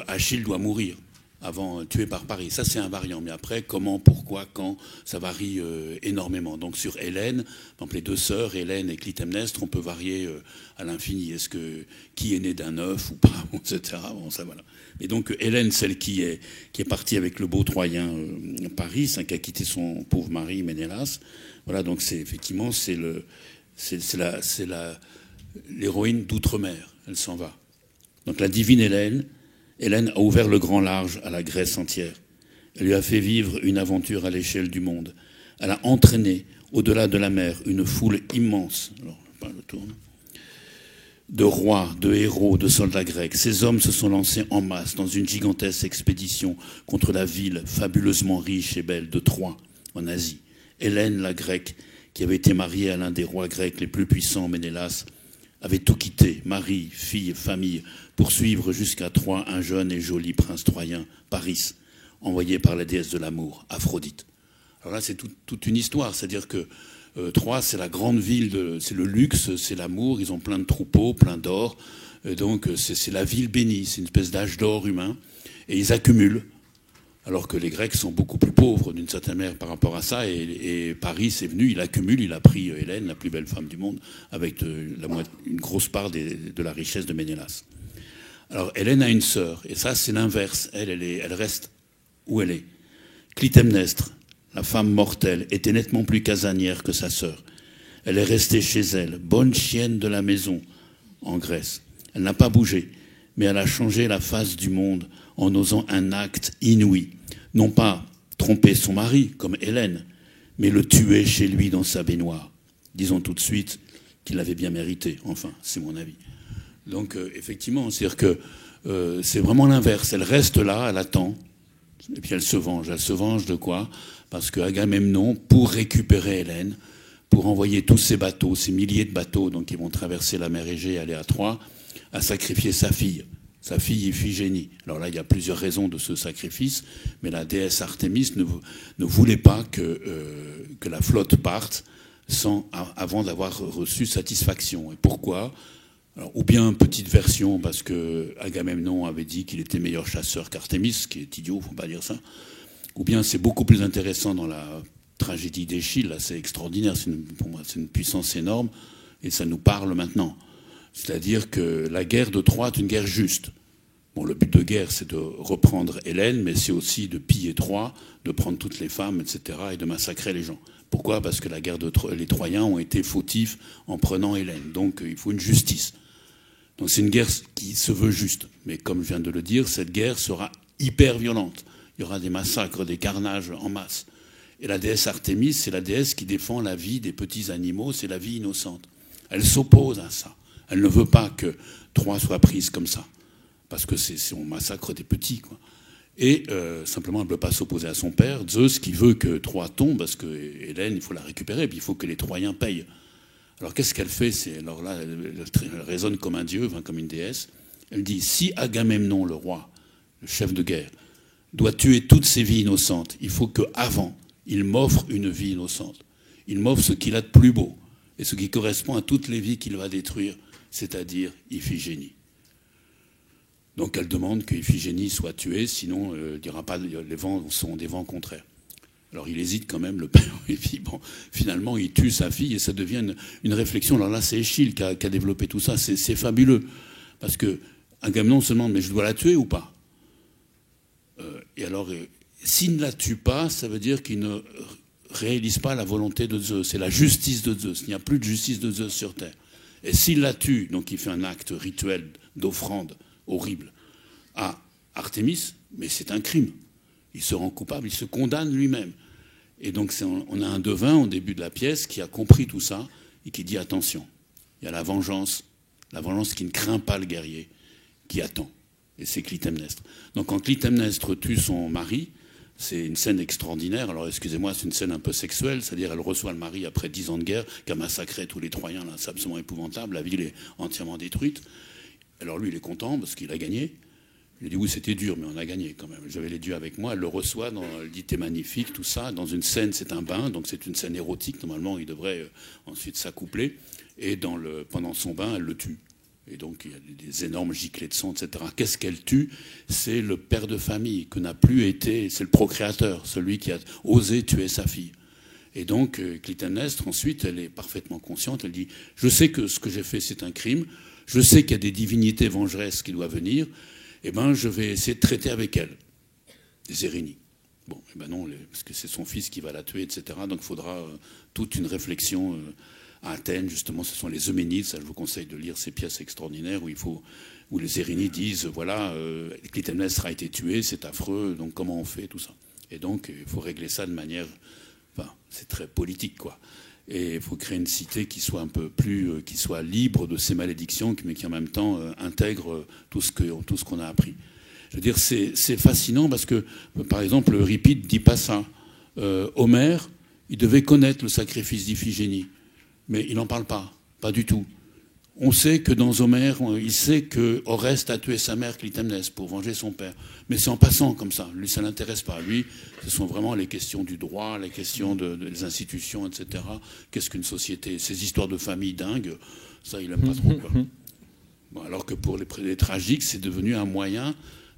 Achille doit mourir avant, tué par Paris. Ça, c'est un variant. Mais après, comment, pourquoi, quand, ça varie énormément. Donc sur Hélène, par exemple, les 2 sœurs, Hélène et Clytemnestre, on peut varier à l'infini. Est-ce que qui est né d'un œuf ou pas, etc. Bon, ça voilà. Et donc Hélène, celle qui est partie avec le beau Troyen Paris, qui a quitté son pauvre mari Ménélas. Voilà, donc c'est effectivement l'héroïne d'outre-mer. Elle s'en va. Donc la divine Hélène a ouvert le grand large à la Grèce entière. Elle lui a fait vivre une aventure à l'échelle du monde. Elle a entraîné, au-delà de la mer, une foule immense, de rois, de héros, de soldats grecs. Ces hommes se sont lancés en masse dans une gigantesque expédition contre la ville fabuleusement riche et belle de Troie, en Asie. Hélène, la grecque, qui avait été mariée à l'un des rois grecs les plus puissants, Ménélas, avait tout quitté, mari, fille, famille, pour suivre jusqu'à Troie un jeune et joli prince troyen, Paris, envoyé par la déesse de l'amour, Aphrodite. Alors là, c'est toute une histoire, c'est-à-dire que Troie, c'est la grande ville, c'est le luxe, c'est l'amour, ils ont plein de troupeaux, plein d'or, donc c'est la ville bénie, c'est une espèce d'âge d'or humain, et ils accumulent, alors que les Grecs sont beaucoup plus pauvres d'une certaine manière par rapport à ça, et Paris est venu, il accumule, il a pris Hélène, la plus belle femme du monde, avec une grosse part de la richesse de Ménélas. Alors Hélène a une sœur, et ça c'est l'inverse, elle reste où elle est. Clytemnestre, la femme mortelle, était nettement plus casanière que sa sœur. Elle est restée chez elle, bonne chienne de la maison, en Grèce. Elle n'a pas bougé, mais elle a changé la face du monde en osant un acte inouï. Non pas tromper son mari, comme Hélène, mais le tuer chez lui dans sa baignoire. Disons tout de suite qu'il l'avait bien mérité. Enfin, c'est mon avis. Donc, effectivement, c'est-à-dire que c'est vraiment l'inverse. Elle reste là, elle attend, et puis elle se venge. Elle se venge de quoi ? Parce que Agamemnon, pour récupérer Hélène, pour envoyer tous ces bateaux, ces milliers de bateaux, donc qui vont traverser la mer Égée et aller à Troie, a sacrifié sa fille Iphigénie. Alors là, il y a plusieurs raisons de ce sacrifice, mais la déesse Artémis ne voulait pas que la flotte parte avant d'avoir reçu satisfaction. Et pourquoi ? Alors, ou bien, petite version, parce que Agamemnon avait dit qu'il était meilleur chasseur qu'Artémis, ce qui est idiot, faut pas dire ça. Ou bien, c'est beaucoup plus intéressant dans la tragédie d'Échille, là, c'est extraordinaire, pour moi, c'est une puissance énorme, et ça nous parle maintenant. C'est-à-dire que la guerre de Troie est une guerre juste. Bon, le but de guerre, c'est de reprendre Hélène, mais c'est aussi de piller Troie, de prendre toutes les femmes, etc., et de massacrer les gens. Pourquoi? Parce que les Troyens ont été fautifs en prenant Hélène. Donc il faut une justice. Donc c'est une guerre qui se veut juste. Mais comme je viens de le dire, cette guerre sera hyper violente. Il y aura des massacres, des carnages en masse. Et la déesse Artémis, c'est la déesse qui défend la vie des petits animaux, c'est la vie innocente. Elle s'oppose à ça. Elle ne veut pas que Troie soit prise comme ça. Parce que on massacre des petits, quoi. Et simplement, elle ne peut pas s'opposer à son père, Zeus, qui veut que Troie tombe, parce que Hélène, il faut la récupérer, puis il faut que les Troyens payent. Alors qu'est-ce qu'elle fait? Alors là, elle raisonne comme un dieu, comme une déesse. Elle dit, si Agamemnon, le roi, le chef de guerre, doit tuer toutes ces vies innocentes, il faut qu'avant, il m'offre une vie innocente. Il m'offre ce qu'il a de plus beau, et ce qui correspond à toutes les vies qu'il va détruire, c'est-à-dire Iphigénie. Donc elle demande que Iphigénie soit tuée, sinon il dira pas, les vents sont des vents contraires. Alors il hésite quand même, le père, et puis bon, finalement il tue sa fille et ça devient une réflexion. Alors là c'est Échille qui a développé tout ça, c'est fabuleux. Parce que Agamemnon se demande, mais je dois la tuer ou pas? Et alors, s'il ne la tue pas, ça veut dire qu'il ne réalise pas la volonté de Zeus. C'est la justice de Zeus. Il n'y a plus de justice de Zeus sur Terre. Et s'il la tue, donc il fait un acte rituel d'offrande horrible à Artémis, mais c'est un crime. Il se rend coupable, il se condamne lui-même. Et donc on a un devin au début de la pièce qui a compris tout ça et qui dit attention, il y a la vengeance qui ne craint pas le guerrier, qui attend. Et c'est Clytemnestre. Donc quand Clytemnestre tue son mari, c'est une scène extraordinaire. Alors excusez-moi, c'est une scène un peu sexuelle, c'est-à-dire elle reçoit le mari après 10 ans de guerre, qui a massacré tous les Troyens, là, c'est absolument épouvantable, la ville est entièrement détruite. Alors lui, il est content parce qu'il a gagné. Il dit oui, c'était dur, mais on a gagné quand même. J'avais les dieux avec moi. Elle le reçoit, elle dit t'es magnifique, tout ça. Dans une scène, c'est un bain, donc c'est une scène érotique. Normalement, il devrait ensuite s'accoupler. Et pendant son bain, elle le tue. Et donc, il y a des énormes giclées de sang, etc. Qu'est-ce qu'elle tue? C'est le père de famille, que n'a plus été, c'est le procréateur, celui qui a osé tuer sa fille. Et donc, Clytemnestre, ensuite, elle est parfaitement consciente. Elle dit je sais que ce que j'ai fait, c'est un crime. Je sais qu'il y a des divinités vengeresses qui doivent venir. Eh ben, je vais essayer de traiter avec elle. Des Érénies. Bon, eh ben non, parce que c'est son fils qui va la tuer, etc. Donc il faudra toute une réflexion à Athènes, justement. Ce sont les Euménides, ça je vous conseille de lire ces pièces extraordinaires où les Érénies disent, voilà, Clytemnestre a été tué, c'est affreux, donc comment on fait, tout ça. Et donc il faut régler ça de manière... Enfin, c'est très politique, quoi. Et il faut créer une cité qui soit un peu plus, qui soit libre de ces malédictions, mais qui en même temps intègre tout ce qu'on a appris. Je veux dire, c'est fascinant parce que, par exemple, Euripide dit pas ça. Homère, il devait connaître le sacrifice d'Iphigénie, mais il n'en parle pas du tout. On sait que dans Homère, il sait que Oreste a tué sa mère Clytemnestre pour venger son père. Mais c'est en passant comme ça. Lui, ça ne l'intéresse pas. Lui, ce sont vraiment les questions du droit, les questions des institutions, etc. Qu'est-ce qu'une société? Ces histoires de famille dingues, ça, il n'aime pas trop, quoi. Bon, alors que pour les tragiques, c'est devenu un moyen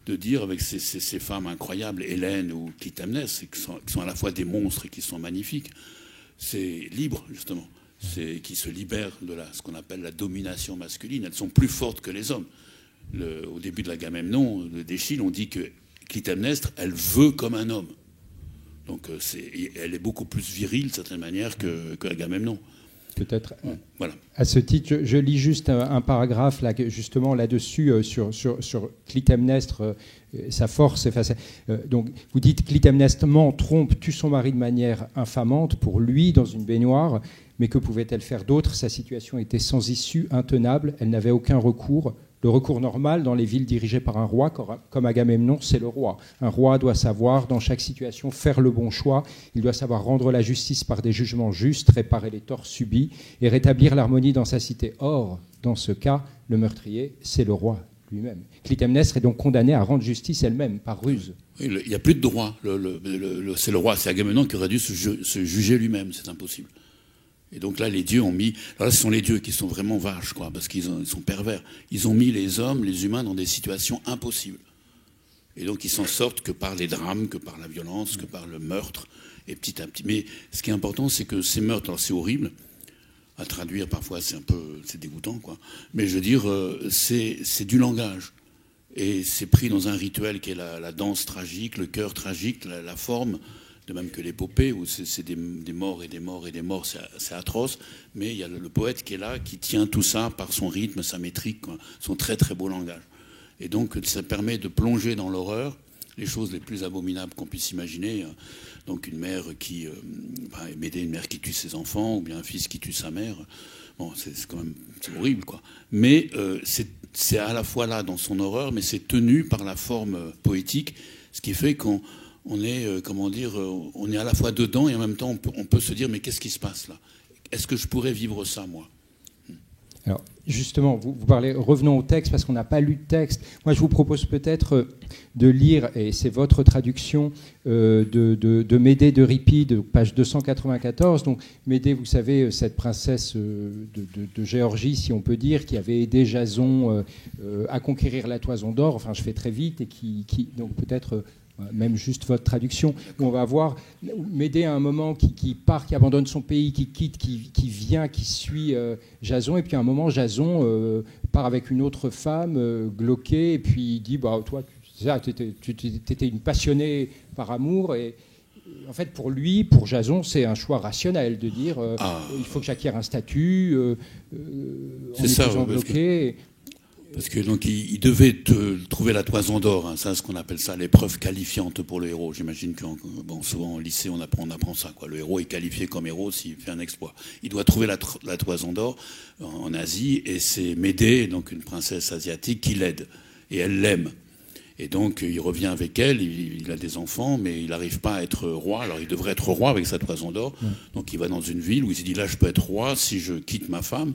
de dire, avec ces femmes incroyables, Hélène ou Clytemnestre, qui sont à la fois des monstres et qui sont magnifiques, c'est libre, justement. Qui se libèrent de ce qu'on appelle la domination masculine. Elles sont plus fortes que les hommes. Au début de l'Agamemnon, d'Échille, on dit que Clytemnestre, elle veut comme un homme. Donc elle est beaucoup plus virile, de certaine manière, que Agamemnon. Peut-être. Voilà. À ce titre, je lis juste un paragraphe là, justement là-dessus sur Clytemnestre, sa force. Donc, vous dites Clytemnestre ment, trompe, tue son mari de manière infamante pour lui dans une baignoire. Mais que pouvait-elle faire d'autre? Sa situation était sans issue, intenable. Elle n'avait aucun recours. Le recours normal dans les villes dirigées par un roi, comme Agamemnon, c'est le roi. Un roi doit savoir, dans chaque situation, faire le bon choix. Il doit savoir rendre la justice par des jugements justes, réparer les torts subis et rétablir l'harmonie dans sa cité. Or, dans ce cas, le meurtrier, c'est le roi lui-même. Clytemnestre est donc condamnée à rendre justice elle-même, par ruse. Il n'y a plus de droit. C'est le roi, c'est Agamemnon qui aurait dû se juger lui-même. C'est impossible. Et donc là, les dieux ont mis... Alors là, ce sont les dieux qui sont vraiment vaches, quoi, parce qu'ils sont pervers. Ils ont mis les hommes, les humains, dans des situations impossibles. Et donc, ils s'en sortent que par les drames, que par la violence, que par le meurtre, et petit à petit. Mais ce qui est important, c'est que ces meurtres, alors c'est horrible, à traduire parfois, c'est dégoûtant, quoi. Mais je veux dire, c'est du langage. Et c'est pris dans un rituel qui est la danse tragique, le chœur tragique, la forme. de même que l'épopée, où c'est des morts et des morts et des morts, c'est atroce, mais il y a le poète qui est là, qui tient tout ça par son rythme, sa métrique, quoi, son très très beau langage. Et donc ça permet de plonger dans l'horreur, les choses les plus abominables qu'on puisse imaginer. Donc une mère qui, Médée, une mère qui tue ses enfants, ou bien un fils qui tue sa mère. Bon, c'est quand même horrible, quoi. Mais c'est à la fois là dans son horreur, mais c'est tenu par la forme poétique, ce qui fait qu'on est, on est à la fois dedans et en même temps on peut se dire, mais qu'est-ce qui se passe là? Est-ce que je pourrais vivre ça, moi? Alors, justement, vous parlez, revenons au texte, parce qu'on n'a pas lu de texte. Moi, je vous propose peut-être de lire, et c'est votre traduction, de Médée d'Euripide, page 294. Donc, Médée, vous savez, cette princesse de Géorgie, si on peut dire, qui avait aidé Jason à conquérir la Toison d'Or. Enfin, je fais très vite, et qui donc peut-être... même juste votre traduction, où on va voir Médée à un moment qui part, qui abandonne son pays, qui quitte, qui vient, qui suit Jason, et puis à un moment Jason part avec une autre femme, Glauquée, et puis il dit bah, toi tu étais une passionnée par amour, et en fait pour lui, pour Jason, c'est un choix rationnel de dire il faut que j'acquière un statut en épousant Glauquée. Parce que donc il devait trouver la Toison d'Or, hein, ça, ce qu'on appelle ça l'épreuve qualifiante pour le héros. J'imagine que souvent au lycée on apprend ça, quoi. Le héros est qualifié comme héros s'il fait un exploit. Il doit trouver la Toison d'Or en Asie, et c'est Médée, donc une princesse asiatique, qui l'aide, et elle l'aime. Et donc il revient avec elle, il a des enfants, mais il n'arrive pas à être roi. Alors il devrait être roi avec sa Toison d'Or. Donc il va dans une ville où il se dit là je peux être roi si je quitte ma femme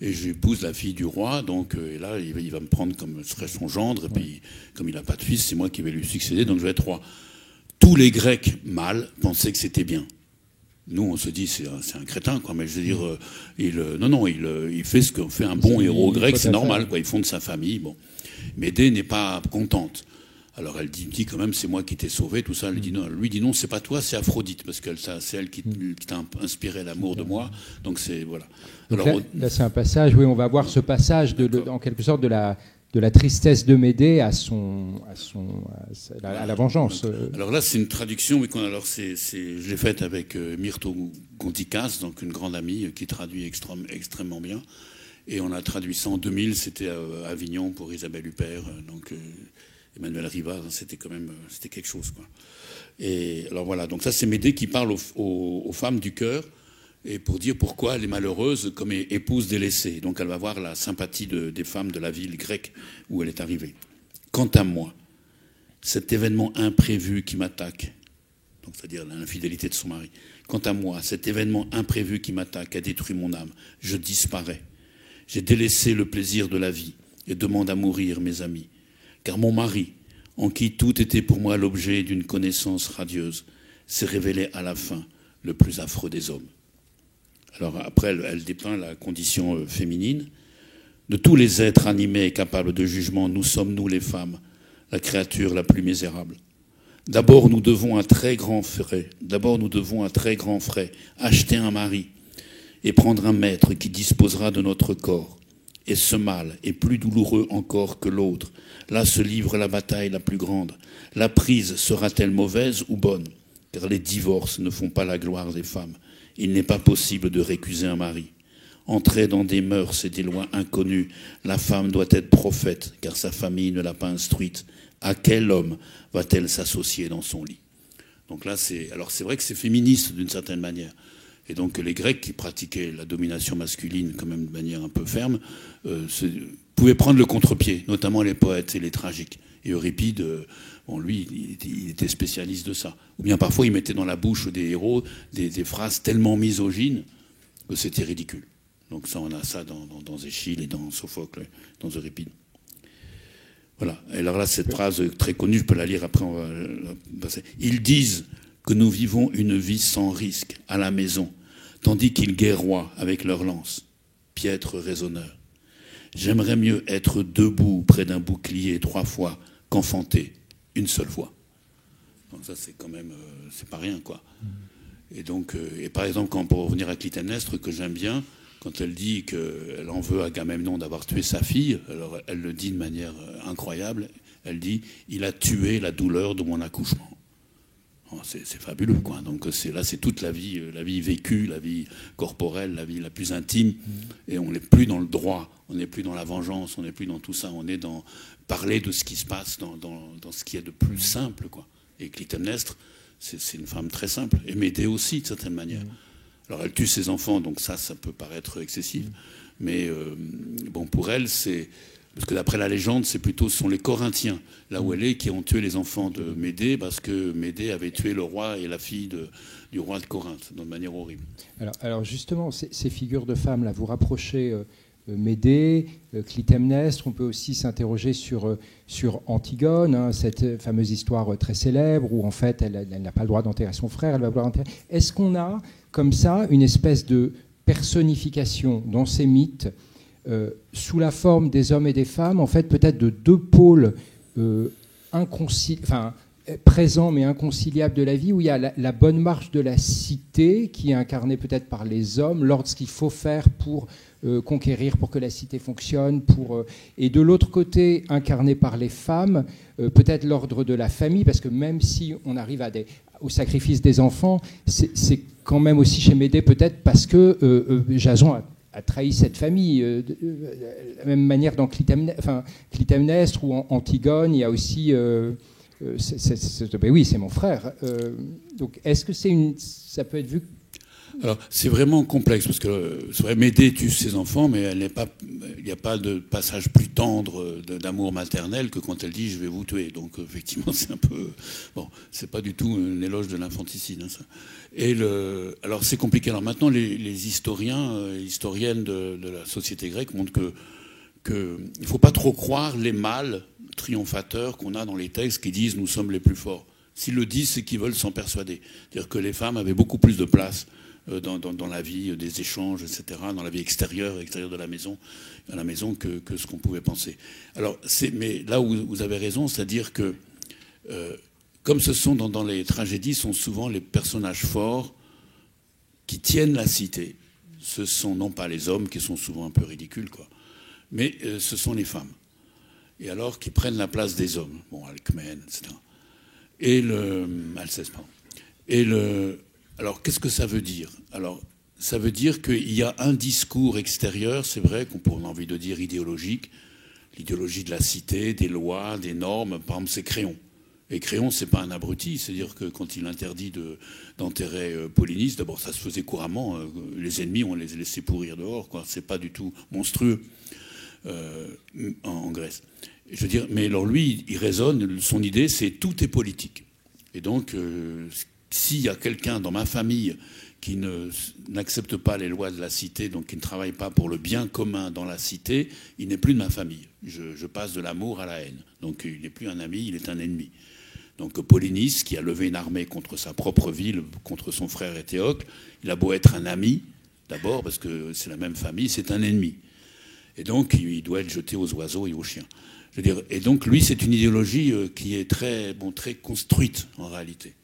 et j'épouse la fille du roi. Donc et là il va me prendre comme serait son gendre, et puis comme il n'a pas de fils, c'est moi qui vais lui succéder, donc je vais être roi. Tous les Grecs mâles pensaient que c'était bien. Nous, on se dit c'est un crétin, quoi. Mais je veux dire, il fait ce que fait un bon héros grec, c'est normal, quoi. Il fonde sa famille, bon. Médée n'est pas contente. Alors elle dit quand même, c'est moi qui t'ai sauvé, tout ça. Elle dit non, lui dit non, c'est pas toi, c'est Aphrodite, parce que c'est elle qui t'a inspiré l'amour de moi. Donc c'est voilà. Donc alors, là c'est un passage, oui, on va voir ce passage en quelque sorte de la tristesse de Médée à la vengeance. Alors là, c'est une traduction, mais je l'ai faite avec Myrto Gontikas, donc une grande amie qui traduit extrêmement bien. Et on a traduit ça en 2000, c'était à Avignon pour Isabelle Huppert, donc Emmanuel Riva, c'était quelque chose, quoi. Et alors voilà, donc ça c'est Médée qui parle aux femmes du cœur, et pour dire pourquoi elle est malheureuse comme épouse délaissée. Donc elle va voir la sympathie des femmes de la ville grecque où elle est arrivée. Quant à moi, cet événement imprévu qui m'attaque, donc c'est-à-dire l'infidélité de son mari, quant à moi, cet événement imprévu qui m'attaque a détruit mon âme. Je disparais. J'ai délaissé le plaisir de la vie et demande à mourir, mes amis. Car mon mari, en qui tout était pour moi l'objet d'une connaissance radieuse, s'est révélé à la fin le plus affreux des hommes. Alors après, elle dépeint la condition féminine. De tous les êtres animés et capables de jugement, nous sommes, nous les femmes, la créature la plus misérable. D'abord, nous devons à très grands frais acheter un mari et prendre un maître qui disposera de notre corps. Et ce mal est plus douloureux encore que l'autre. Là se livre la bataille la plus grande. La prise sera-t-elle mauvaise ou bonne? Car les divorces ne font pas la gloire des femmes. Il n'est pas possible de récuser un mari. Entrée dans des mœurs et des lois inconnues, la femme doit être prophète, car sa famille ne l'a pas instruite. À quel homme va-t-elle s'associer dans son lit? Donc là, c'est vrai que c'est féministe d'une certaine manière. Et donc les Grecs qui pratiquaient la domination masculine quand même de manière un peu ferme pouvaient prendre le contre-pied, notamment les poètes et les tragiques. Et Euripide, lui, il était spécialiste de ça. Ou bien parfois il mettait dans la bouche des héros des phrases tellement misogynes que c'était ridicule. Donc ça, on a ça dans Échille et dans Sophocle, dans Euripide. Voilà. Et alors là, cette phrase très connue, je peux la lire après, on va passer. Ils disent que nous vivons une vie sans risque à la maison, tandis qu'ils guerroient avec leurs lances. Piètre raisonneur. J'aimerais mieux être debout près d'un bouclier 3 fois qu'enfanter une seule fois. Donc ça, c'est quand même, c'est pas rien, quoi. Et donc, et par exemple, pour revenir à Clytemnestre, que j'aime bien, quand elle dit qu'elle en veut à Agamemnon d'avoir tué sa fille, alors elle le dit de manière incroyable, elle dit « Il a tué la douleur de mon accouchement ». c'est fabuleux, quoi. Donc là, c'est toute la vie vécue, la vie corporelle, la vie la plus intime. Et on n'est plus dans le droit, on n'est plus dans la vengeance, on n'est plus dans tout ça. On est dans parler de ce qui se passe, dans ce qui est de plus simple, quoi. Et Clytemnestre, c'est une femme très simple. Et Médée aussi, de certaine manière. Alors elle tue ses enfants, donc ça peut paraître excessif. Mais bon, pour elle, c'est... Parce que d'après la légende, ce sont les Corinthiens, là où elle est, qui ont tué les enfants de Médée, parce que Médée avait tué le roi et la fille du roi de Corinthe, de manière horrible. Alors justement, ces figures de femmes, là, vous rapprochez Médée, Clytemnestre. On peut aussi s'interroger sur Antigone, hein, cette fameuse histoire très célèbre où en fait elle n'a pas le droit d'enterrer son frère, elle va vouloir enterrer. Est-ce qu'on a comme ça une espèce de personnification dans ces mythes sous la forme des hommes et des femmes, en fait peut-être de deux pôles présents mais inconciliables de la vie, où il y a la bonne marche de la cité qui est incarnée peut-être par les hommes, lorsqu'il faut faire pour conquérir, pour que la cité fonctionne, et de l'autre côté incarné par les femmes, peut-être l'ordre de la famille, parce que même si on arrive au sacrifice des enfants, c'est quand même aussi chez Médée peut-être parce que Jason a trahi cette famille. De la même manière dans Clytemnestre ou Antigone, il y a aussi... oui, c'est mon frère. Donc est-ce que ça peut être vu... Alors, c'est vraiment complexe, parce que c'est vrai, Médée tue ses enfants, mais il n'y a pas de passage plus tendre d'amour maternel que quand elle dit « je vais vous tuer ». Donc, effectivement, c'est un peu... Bon, c'est pas du tout un éloge de l'infanticide, hein, ça. Alors, c'est compliqué. Alors, maintenant, les historiens, historiennes de la société grecque montrent que il ne faut pas trop croire les mâles triomphateurs qu'on a dans les textes qui disent « nous sommes les plus forts ». S'ils le disent, c'est qu'ils veulent s'en persuader. C'est-à-dire que les femmes avaient beaucoup plus de place dans la vie des échanges, etc., dans la vie extérieure de la maison, à la maison que ce qu'on pouvait penser. Alors, mais là où vous avez raison, c'est-à-dire que comme ce sont dans les tragédies, sont souvent les personnages forts qui tiennent la cité. Ce sont non pas les hommes qui sont souvent un peu ridicules, quoi, mais ce sont les femmes. Et alors qui prennent la place des hommes. Bon, Alcmène, etc. Alceste, pardon. Alors, qu'est-ce que ça veut dire? Alors, ça veut dire qu'il y a un discours extérieur, c'est vrai qu'on pourrait envie de dire idéologique, l'idéologie de la cité, des lois, des normes. Par exemple, c'est Créon. Et Créon, c'est pas un abruti, c'est-à-dire que quand il interdit d'enterrer Polynice, d'abord ça se faisait couramment, les ennemis, on les laissait pourrir dehors, quoi. C'est pas du tout monstrueux en Grèce. Je veux dire, mais alors lui, il raisonne, son idée, c'est tout est politique. Et donc, s'il y a quelqu'un dans ma famille qui n'accepte pas les lois de la cité, donc qui ne travaille pas pour le bien commun dans la cité, il n'est plus de ma famille. Je passe de l'amour à la haine. Donc il n'est plus un ami, il est un ennemi. Donc Polynice, qui a levé une armée contre sa propre ville, contre son frère Éthéocle, il a beau être un ami, d'abord, parce que c'est la même famille, c'est un ennemi. Et donc il doit être jeté aux oiseaux et aux chiens. Je veux dire, et donc lui, c'est une idéologie qui est très construite, en réalité.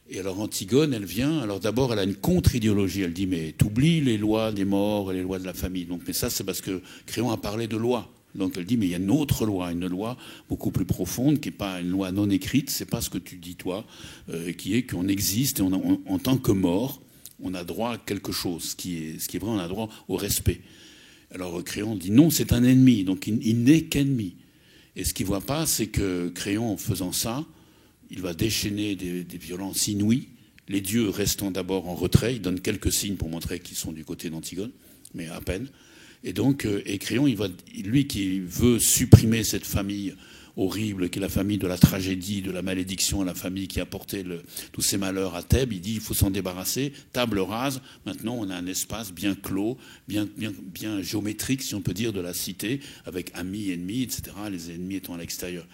Et alors Antigone, elle vient, alors d'abord elle a une contre-idéologie, elle dit mais t'oublies les lois des morts et les lois de la famille. Donc, mais ça c'est parce que Créon a parlé de loi. Donc elle dit mais il y a une autre loi, une loi beaucoup plus profonde, qui n'est pas une loi non écrite, c'est pas ce que tu dis toi, qui est qu'on existe et en tant que mort, on a droit à quelque chose, ce qui est vrai, on a droit au respect. Alors Créon dit non, c'est un ennemi, donc il n'est qu'ennemi. Et ce qu'il ne voit pas, c'est que Créon, en faisant ça, il va déchaîner des violences inouïes. Les dieux restant d'abord en retrait, ils donnent quelques signes pour montrer qu'ils sont du côté d'Antigone, mais à peine. Et donc, Créon, lui qui veut supprimer cette famille horrible, qui est la famille de la tragédie, de la malédiction, la famille qui a porté tous ces malheurs à Thèbes, il dit il faut s'en débarrasser, table rase, maintenant on a un espace bien clos, bien géométrique, si on peut dire, de la cité, avec amis, ennemis, etc., les ennemis étant à l'extérieur.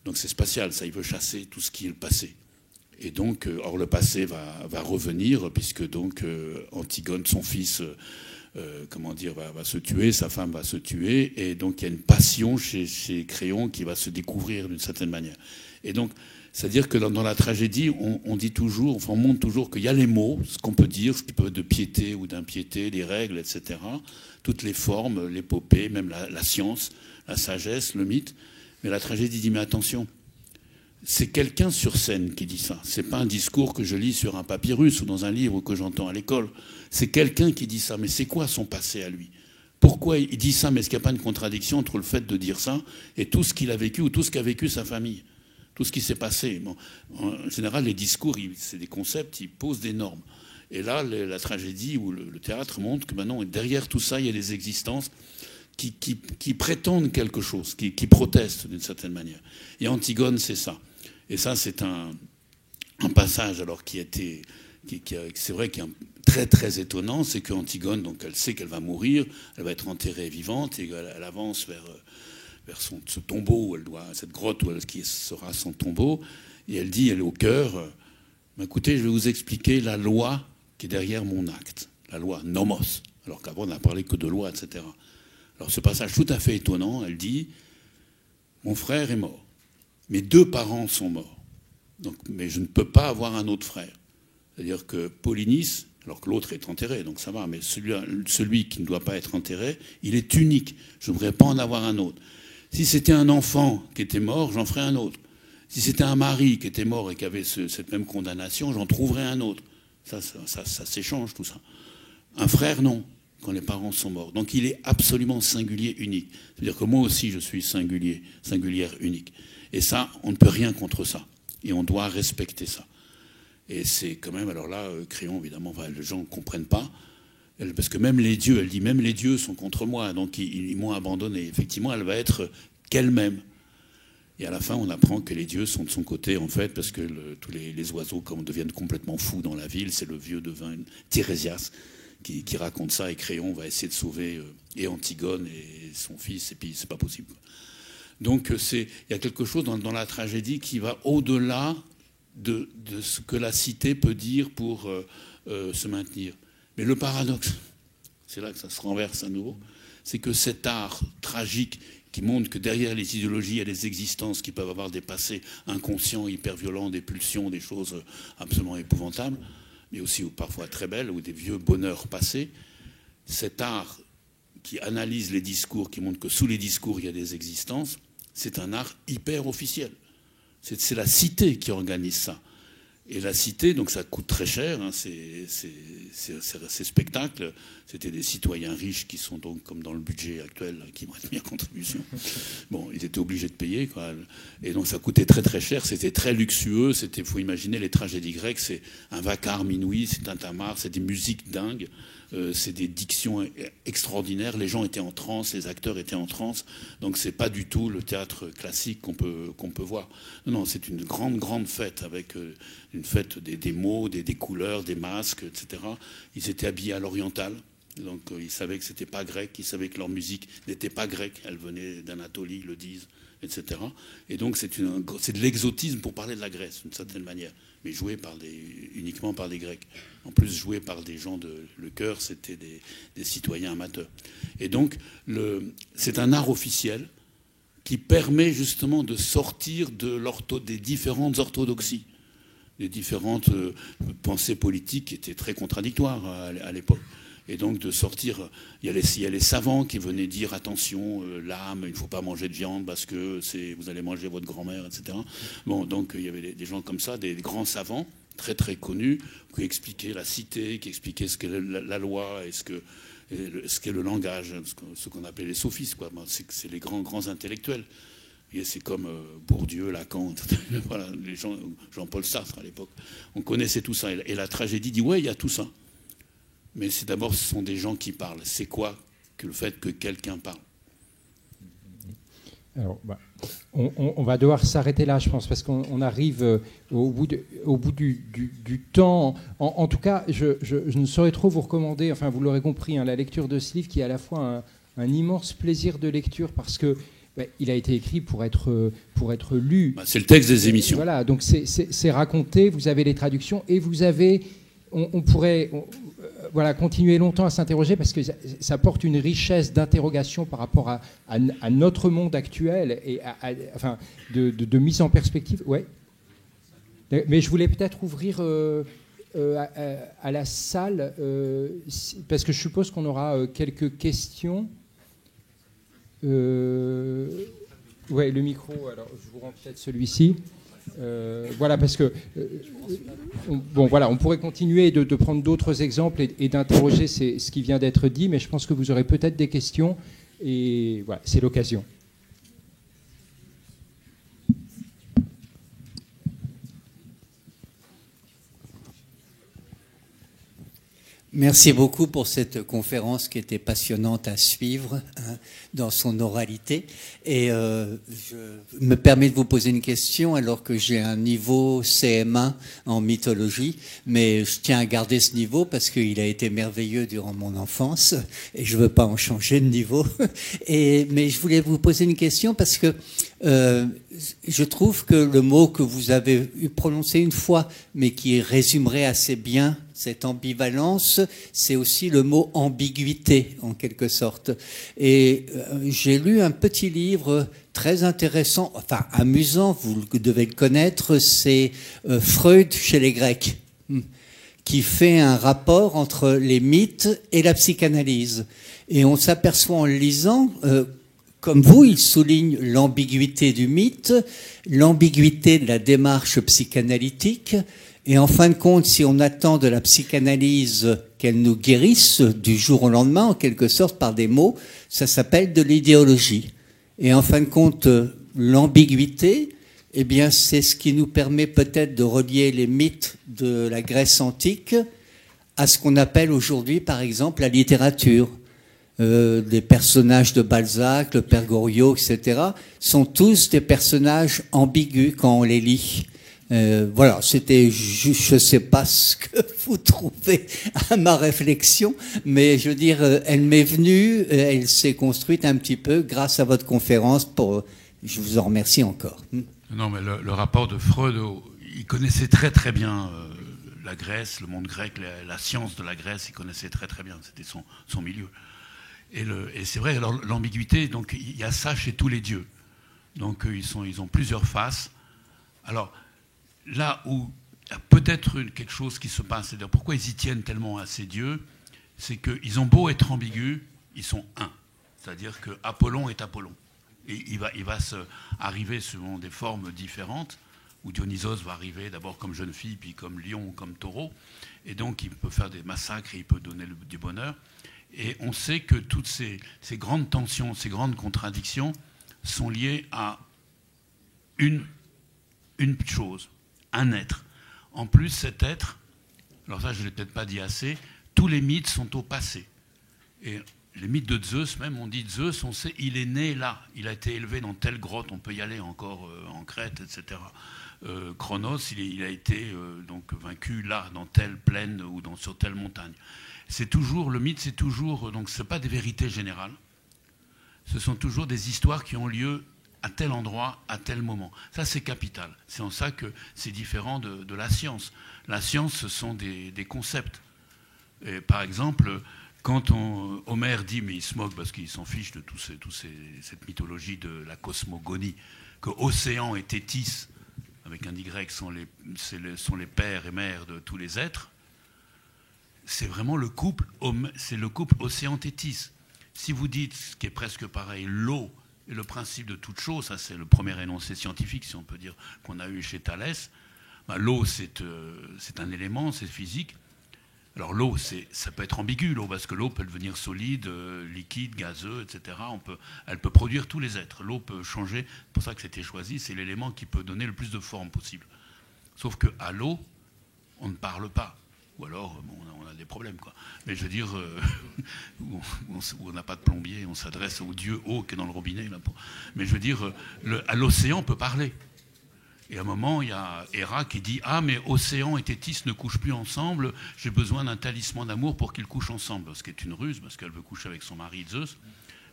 Donc c'est spatial, ça, il veut chasser tout ce qui est le passé. Et donc, or le passé va revenir, puisque donc Antigone, son fils, va se tuer, sa femme va se tuer, et donc il y a une passion chez Créon qui va se découvrir d'une certaine manière. Et donc, c'est-à-dire que dans la tragédie, on dit toujours, enfin on montre toujours qu'il y a les mots, ce qu'on peut dire, ce qui peut être de piété ou d'impiété, les règles, etc., toutes les formes, l'épopée, même la science, la sagesse, le mythe. Mais la tragédie dit, mais attention, c'est quelqu'un sur scène qui dit ça. C'est pas un discours que je lis sur un papyrus ou dans un livre que j'entends à l'école. C'est quelqu'un qui dit ça. Mais c'est quoi son passé à lui? Pourquoi il dit ça? Mais est-ce qu'il n'y a pas une contradiction entre le fait de dire ça et tout ce qu'il a vécu ou tout ce qu'a vécu sa famille? Tout ce qui s'est passé. Bon, en général, les discours, c'est des concepts, ils posent des normes. Et là, la tragédie ou le théâtre montre que maintenant, derrière tout ça, il y a des existences qui prétendent quelque chose, qui protestent d'une certaine manière. Et Antigone, c'est ça. Et ça, c'est un passage alors c'est vrai qu'il est très très étonnant, c'est qu'Antigone, donc elle sait qu'elle va mourir, elle va être enterrée vivante, et elle avance vers ce tombeau, cette grotte qui sera son tombeau, et elle dit, elle est au cœur, écoutez, je vais vous expliquer la loi qui est derrière mon acte, la loi nomos, alors qu'avant on n'a parlé que de loi, etc. Alors ce passage tout à fait étonnant, elle dit, mon frère est mort, mes 2 parents sont morts, mais je ne peux pas avoir un autre frère. C'est-à-dire que Polynice, alors que l'autre est enterré, donc ça va, mais celui qui ne doit pas être enterré, il est unique. Je ne voudrais pas en avoir un autre. Si c'était un enfant qui était mort, j'en ferais un autre. Si c'était un mari qui était mort et qui avait cette même condamnation, j'en trouverais un autre. Ça s'échange, tout ça. Un frère, non, quand les parents sont morts. Donc il est absolument singulier, unique. C'est-à-dire que moi aussi, je suis singulière, unique. Et ça, on ne peut rien contre ça. Et on doit respecter ça. Et c'est quand même, alors là, Créon, évidemment, les gens ne comprennent pas. Parce que même les dieux, elle dit, même les dieux sont contre moi, donc ils m'ont abandonné. Effectivement, elle va être qu'elle-même. Et à la fin, on apprend que les dieux sont de son côté, en fait, parce que tous les oiseaux deviennent complètement fous dans la ville. C'est le vieux devin Tirésias qui raconte ça, et Créon va essayer de sauver et Antigone et son fils, et puis c'est pas possible. Donc il y a quelque chose dans la tragédie qui va au-delà de ce que la cité peut dire pour se maintenir. Mais le paradoxe, c'est là que ça se renverse à nouveau, c'est que cet art tragique qui montre que derrière les idéologies, il y a des existences qui peuvent avoir des passés inconscients, hyper violents, des pulsions, des choses absolument épouvantables, mais aussi parfois très belles, ou des vieux bonheurs passés. Cet art qui analyse les discours, qui montre que sous les discours, il y a des existences, c'est un art hyper officiel. C'est la cité qui organise ça. Et la cité, donc ça coûte très cher, hein, ces spectacles. C'était des citoyens riches qui sont donc, comme dans le budget actuel, qui vont être mis à contribution. Bon, ils étaient obligés de payer, quoi. Et donc ça coûtait très très cher, c'était très luxueux. Il faut imaginer les tragédies grecques, c'est un vacarme inouï, c'est un tintamarre, c'est des musiques dingues. C'est des dictions extraordinaires. Les gens étaient en transe, les acteurs étaient en transe. Donc c'est pas du tout le théâtre classique qu'on peut voir. Non, c'est une grande fête avec une fête des mots, des couleurs, des masques, etc. Ils étaient habillés à l'oriental. Donc ils savaient que c'était pas grec. Ils savaient que leur musique n'était pas grecque. Elle venait d'Anatolie, ils le disent, etc. Et donc c'est de l'exotisme pour parler de la Grèce, d'une certaine manière, mais joué uniquement par des Grecs. En plus, joué par des gens le chœur, c'était des citoyens amateurs. Et donc, c'est un art officiel qui permet justement de sortir des différentes orthodoxies, des différentes pensées politiques qui étaient très contradictoires à l'époque. Et donc de sortir, il y a les savants qui venaient dire attention, l'âme, il ne faut pas manger de viande parce que vous allez manger votre grand-mère, etc. Bon, donc il y avait des gens comme ça, des grands savants très très connus qui expliquaient la cité, qui expliquaient ce qu'est la loi et ce qu'est le langage, ce qu'on appelait les sophistes, quoi. C'est les grands intellectuels. Et c'est comme Bourdieu, Lacan, voilà, les gens, Jean-Paul Sartre à l'époque. On connaissait tout ça. Et la tragédie dit ouais, il y a tout ça. Mais ce sont des gens qui parlent. C'est quoi que le fait que quelqu'un parle? Alors, on va devoir s'arrêter là, je pense, parce qu'on arrive au bout du temps. En tout cas, je ne saurais trop vous recommander, enfin vous l'aurez compris, hein, la lecture de ce livre qui est à la fois un immense plaisir de lecture parce que il a été écrit pour être lu. C'est le texte des émissions. Voilà, donc c'est raconté, vous avez les traductions et vous avez... On pourrait continuer longtemps à s'interroger parce que ça porte une richesse d'interrogation par rapport à notre monde actuel et de mise en perspective. Ouais. Mais je voulais peut-être ouvrir à la salle parce que je suppose qu'on aura quelques questions. Ouais, le micro. Alors, je vous rends peut-être celui-ci. Voilà, parce que on pourrait continuer de prendre d'autres exemples et d'interroger ce qui vient d'être dit, mais je pense que vous aurez peut-être des questions, et voilà, c'est l'occasion. Merci beaucoup pour cette conférence qui était passionnante à suivre dans son oralité. Et je me permets de vous poser une question alors que j'ai un niveau CM1 en mythologie, mais je tiens à garder ce niveau parce qu'il a été merveilleux durant mon enfance et je ne veux pas en changer de niveau. Mais je voulais vous poser une question parce que je trouve que le mot que vous avez prononcé une fois, mais qui résumerait assez bien cette ambivalence, c'est aussi le mot ambiguïté, en quelque sorte. Et j'ai lu un petit livre très intéressant, enfin amusant, vous devez le connaître, c'est Freud chez les Grecs, qui fait un rapport entre les mythes et la psychanalyse. Et on s'aperçoit en le lisant, comme vous, il souligne l'ambiguïté du mythe, l'ambiguïté de la démarche psychanalytique. Et en fin de compte, si on attend de la psychanalyse qu'elle nous guérisse du jour au lendemain, en quelque sorte par des mots, ça s'appelle de l'idéologie. Et en fin de compte, l'ambiguïté, eh bien, c'est ce qui nous permet peut-être de relier les mythes de la Grèce antique à ce qu'on appelle aujourd'hui, par exemple, la littérature. Les personnages de Balzac, le Père Goriot, etc., sont tous des personnages ambigus quand on les lit. Voilà, c'était, je ne sais pas ce que vous trouvez à ma réflexion, mais je veux dire, elle m'est venue, elle s'est construite un petit peu grâce à votre conférence. Je vous en remercie encore. Non, mais le rapport de Freud, il connaissait très très bien la Grèce, le monde grec, la science de la Grèce, il connaissait très très bien, c'était son milieu. Et c'est vrai, alors l'ambiguïté, donc il y a ça chez tous les dieux. Donc ils ont plusieurs faces. Alors, là où il y a peut-être quelque chose qui se passe, c'est-à-dire pourquoi ils y tiennent tellement à ces dieux, c'est qu'ils ont beau être ambigus, ils sont un. C'est-à-dire que Apollon est Apollon. Et il va arriver selon des formes différentes, où Dionysos va arriver d'abord comme jeune fille, puis comme lion, comme taureau. Et donc il peut faire des massacres et il peut donner du bonheur. Et on sait que toutes ces grandes tensions, ces grandes contradictions sont liées à une chose, un être. En plus, cet être, alors ça je ne l'ai peut-être pas dit assez, tous les mythes sont au passé. Et les mythes de Zeus, même, on dit Zeus, on sait, il est né là, il a été élevé dans telle grotte, on peut y aller encore en Crète, etc. Chronos, il a été donc vaincu là, dans telle plaine ou sur telle montagne. C'est toujours, le mythe, c'est toujours, donc ce n'est pas des vérités générales, ce sont toujours des histoires qui ont lieu à tel endroit, à tel moment. Ça, c'est capital. C'est en ça que c'est différent de la science. La science, ce sont des concepts. Et par exemple, quand Homère dit, mais il se moque parce qu'il s'en fiche de cette mythologie de la cosmogonie, que Océan et Thétis, avec un Y, sont les pères et mères de tous les êtres, c'est vraiment le couple Océan-Thétis. Si vous dites, ce qui est presque pareil, l'eau est le principe de toute chose, ça c'est le premier énoncé scientifique, si on peut dire, qu'on a eu chez Thalès, l'eau c'est un élément, c'est physique. Alors l'eau, ça peut être ambigu, l'eau, parce que l'eau peut devenir solide, liquide, gazeux, etc. Elle peut produire tous les êtres. L'eau peut changer, c'est pour ça que c'était choisi, c'est l'élément qui peut donner le plus de forme possible. Sauf qu'à l'eau, on ne parle pas. Ou alors, on a des problèmes, quoi. Mais je veux dire, où on n'a pas de plombier, on s'adresse au dieu eau qui est dans le robinet. Là, mais je veux dire, à l'océan, on peut parler. Et à un moment, il y a Héra qui dit « Ah, mais Océan et Thétis ne couchent plus ensemble, j'ai besoin d'un talisman d'amour pour qu'ils couchent ensemble. » Ce qui est une ruse, parce qu'elle veut coucher avec son mari Zeus.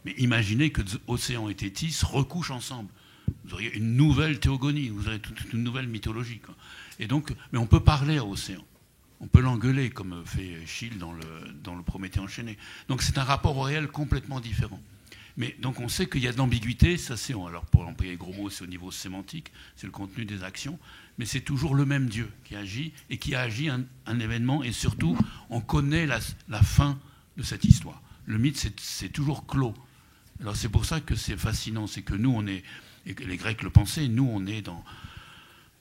Mais imaginez que Océan et Thétis recouchent ensemble. Vous auriez une nouvelle théogonie, vous aurez toute une nouvelle mythologie, quoi. Et donc, mais on peut parler à Océan. On peut l'engueuler, comme fait Schill dans le Prométhée enchaîné. Donc c'est un rapport au réel complètement différent. Mais donc on sait qu'il y a de l'ambiguïté, ça c'est, alors pour employer les gros mots, c'est au niveau sémantique, c'est le contenu des actions, mais c'est toujours le même Dieu qui agit, et qui a agi un événement, et surtout, on connaît la fin de cette histoire. Le mythe, c'est toujours clos. Alors c'est pour ça que c'est fascinant, c'est que nous, on est, et que les Grecs le pensaient, nous on est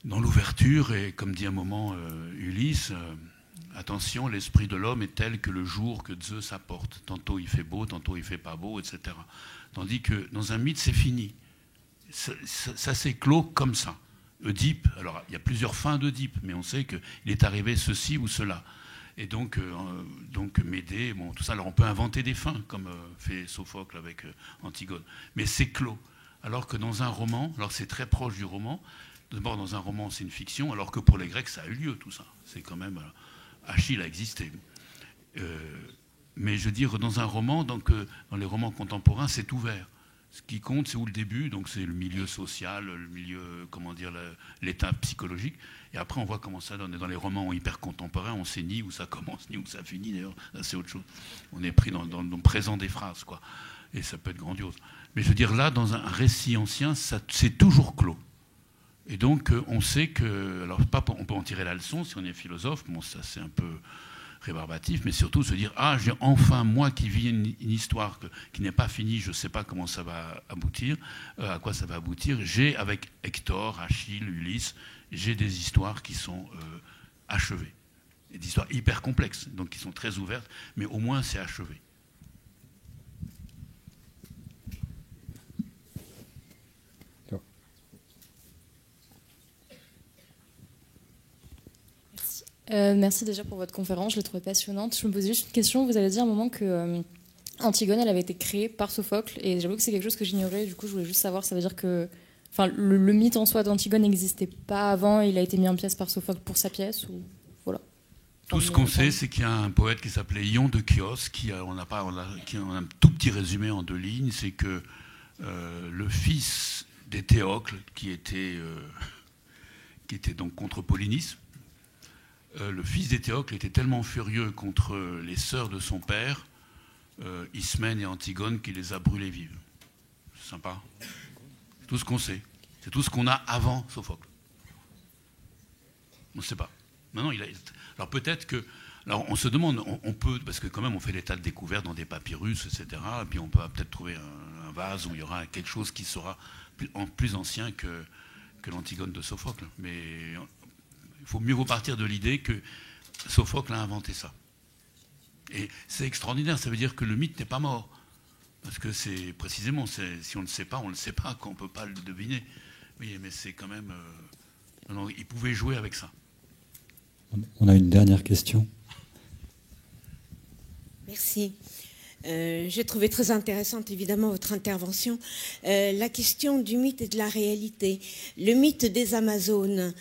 dans l'ouverture, et comme dit un moment Ulysse, attention, l'esprit de l'homme est tel que le jour que Zeus apporte. Tantôt il fait beau, tantôt il fait pas beau, etc. Tandis que dans un mythe, c'est fini. Ça s'est clos comme ça. Oedipe, alors il y a plusieurs fins d'Oedipe, mais on sait qu'il est arrivé ceci ou cela. Et donc Médée, bon, tout ça, alors on peut inventer des fins, comme fait Sophocle avec Antigone, mais c'est clos. Alors que dans un roman, alors c'est très proche du roman, d'abord dans un roman c'est une fiction, alors que pour les Grecs ça a eu lieu tout ça. C'est quand même, Achille a existé. Mais je veux dire, dans un roman, donc, dans les romans contemporains, c'est ouvert. Ce qui compte, c'est où le début, donc c'est le milieu social, le milieu, comment dire, l'état psychologique. Et après, on voit comment ça donne. Et dans les romans hyper contemporains, on sait ni où ça commence, ni où ça finit. D'ailleurs, là, c'est autre chose. On est pris dans le présent des phrases, quoi. Et ça peut être grandiose. Mais je veux dire, là, dans un récit ancien, c'est toujours clos. Et donc, on sait que... Alors, on peut en tirer la leçon si on est philosophe. Bon, ça, c'est un peu rébarbatif, mais surtout se dire, ah, j'ai enfin, moi qui vis une histoire qui n'est pas finie, je ne sais pas comment ça va aboutir, à quoi ça va aboutir. J'ai, avec Hector, Achille, Ulysse, j'ai des histoires qui sont achevées. Des histoires hyper complexes, donc qui sont très ouvertes, mais au moins c'est achevé. Merci déjà pour votre conférence, je l'ai trouvée passionnante. Je me posais juste une question. Vous avez dit à un moment que Antigone, elle avait été créée par Sophocle, et j'avoue que c'est quelque chose que j'ignorais. Du coup, je voulais juste savoir, ça veut dire que, enfin, le mythe en soi d'Antigone n'existait pas avant, il a été mis en pièce par Sophocle pour sa pièce, ou voilà. Tout ce qu'on sait, c'est qu'il y a un poète qui s'appelait Ion de Chios, qui a un tout petit résumé en 2 lignes, c'est que le fils d'Éthéocle, qui était donc contre Polynice, le fils d'Éthéocle était tellement furieux contre les sœurs de son père, Ismène et Antigone, qu'il les a brûlées vives. C'est sympa. C'est tout ce qu'on sait. C'est tout ce qu'on a avant Sophocle. On ne sait pas. Maintenant, alors peut-être que... Alors on se demande, on peut, parce que quand même on fait des tas de découvertes dans des papyrus, etc. Et puis on peut peut-être trouver un vase où il y aura quelque chose qui sera plus ancien que l'Antigone de Sophocle. Mais... il faut mieux partir de l'idée que Sophocle a inventé ça. Et c'est extraordinaire, ça veut dire que le mythe n'est pas mort. Parce que c'est précisément, si on ne le sait pas, on ne le sait pas, qu'on ne peut pas le deviner. Oui, mais c'est quand même... non, il pouvait jouer avec ça. On a une dernière question. Merci. J'ai trouvé très intéressante, évidemment, votre intervention. La question du mythe et de la réalité. Le mythe des Amazones.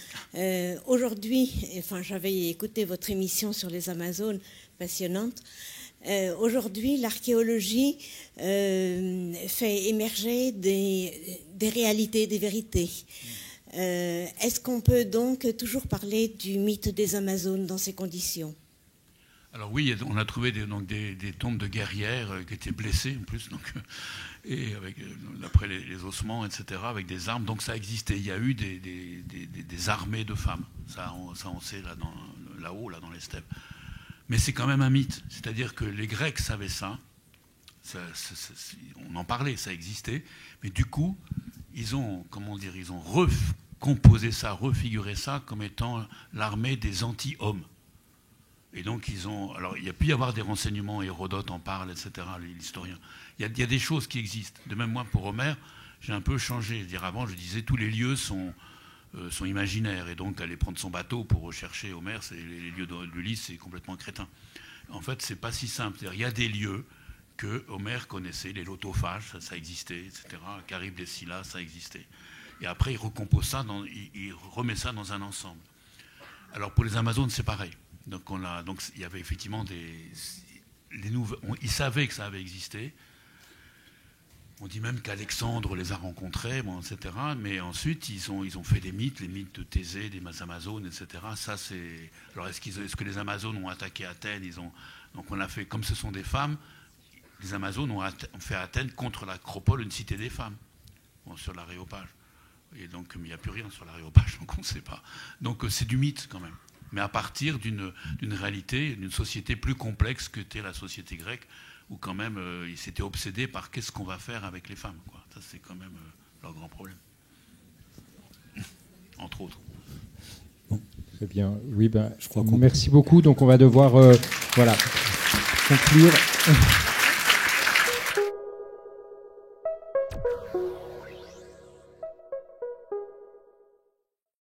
Aujourd'hui, enfin, j'avais écouté votre émission sur les Amazones, passionnante. Aujourd'hui, l'archéologie fait émerger des réalités, des vérités. Est-ce qu'on peut donc toujours parler du mythe des Amazones dans ces conditions ? Alors oui, on a trouvé des tombes de guerrières qui étaient blessées en plus, donc, et d'après les ossements, etc., avec des armes. Donc ça existait. Il y a eu des armées de femmes. Ça on sait là-haut, là dans les steppes. Mais c'est quand même un mythe. C'est-à-dire que les Grecs savaient ça. On en parlait, ça existait. Mais du coup, ils ont recomposé ça, refiguré ça comme étant l'armée des anti-hommes. Et donc, alors, il y a pu y avoir des renseignements, Hérodote en parle, etc., l'historien. Il y a des choses qui existent. De même, moi, pour Homère, j'ai un peu changé. C'est-à-dire, avant, je disais, tous les lieux sont imaginaires. Et donc, aller prendre son bateau pour rechercher Homère, les lieux d'Ulysse, c'est complètement crétin. En fait, c'est pas si simple. C'est-à-dire, il y a des lieux que Homère connaissait, les Lotophages, ça existait, etc. Charybde et Scylla, ça existait. Et après, il recompose ça, il remet ça dans un ensemble. Alors, pour les Amazones, c'est pareil. Donc il y avait effectivement ils savaient que ça avait existé. On dit même qu'Alexandre les a rencontrés, bon, etc. Mais ensuite ils ont fait des mythes, les mythes de Thésée, des Amazones, etc. Ça c'est. Alors est-ce que les Amazones ont attaqué Athènes ? Donc on a fait, comme ce sont des femmes, les Amazones ont fait à Athènes contre l'Acropole, une cité des femmes, bon, sur l'Aréopage. Et donc il n'y a plus rien sur l'Aréopage, donc on ne sait pas. Donc c'est du mythe quand même. Mais à partir d'une réalité, d'une société plus complexe que était la société grecque, où quand même ils s'étaient obsédés par qu'est-ce qu'on va faire avec les femmes, quoi. Ça, c'est quand même leur grand problème. entre autres. Très bien. Oui, ben, je crois qu'on merci beaucoup. Donc, on va devoir conclure.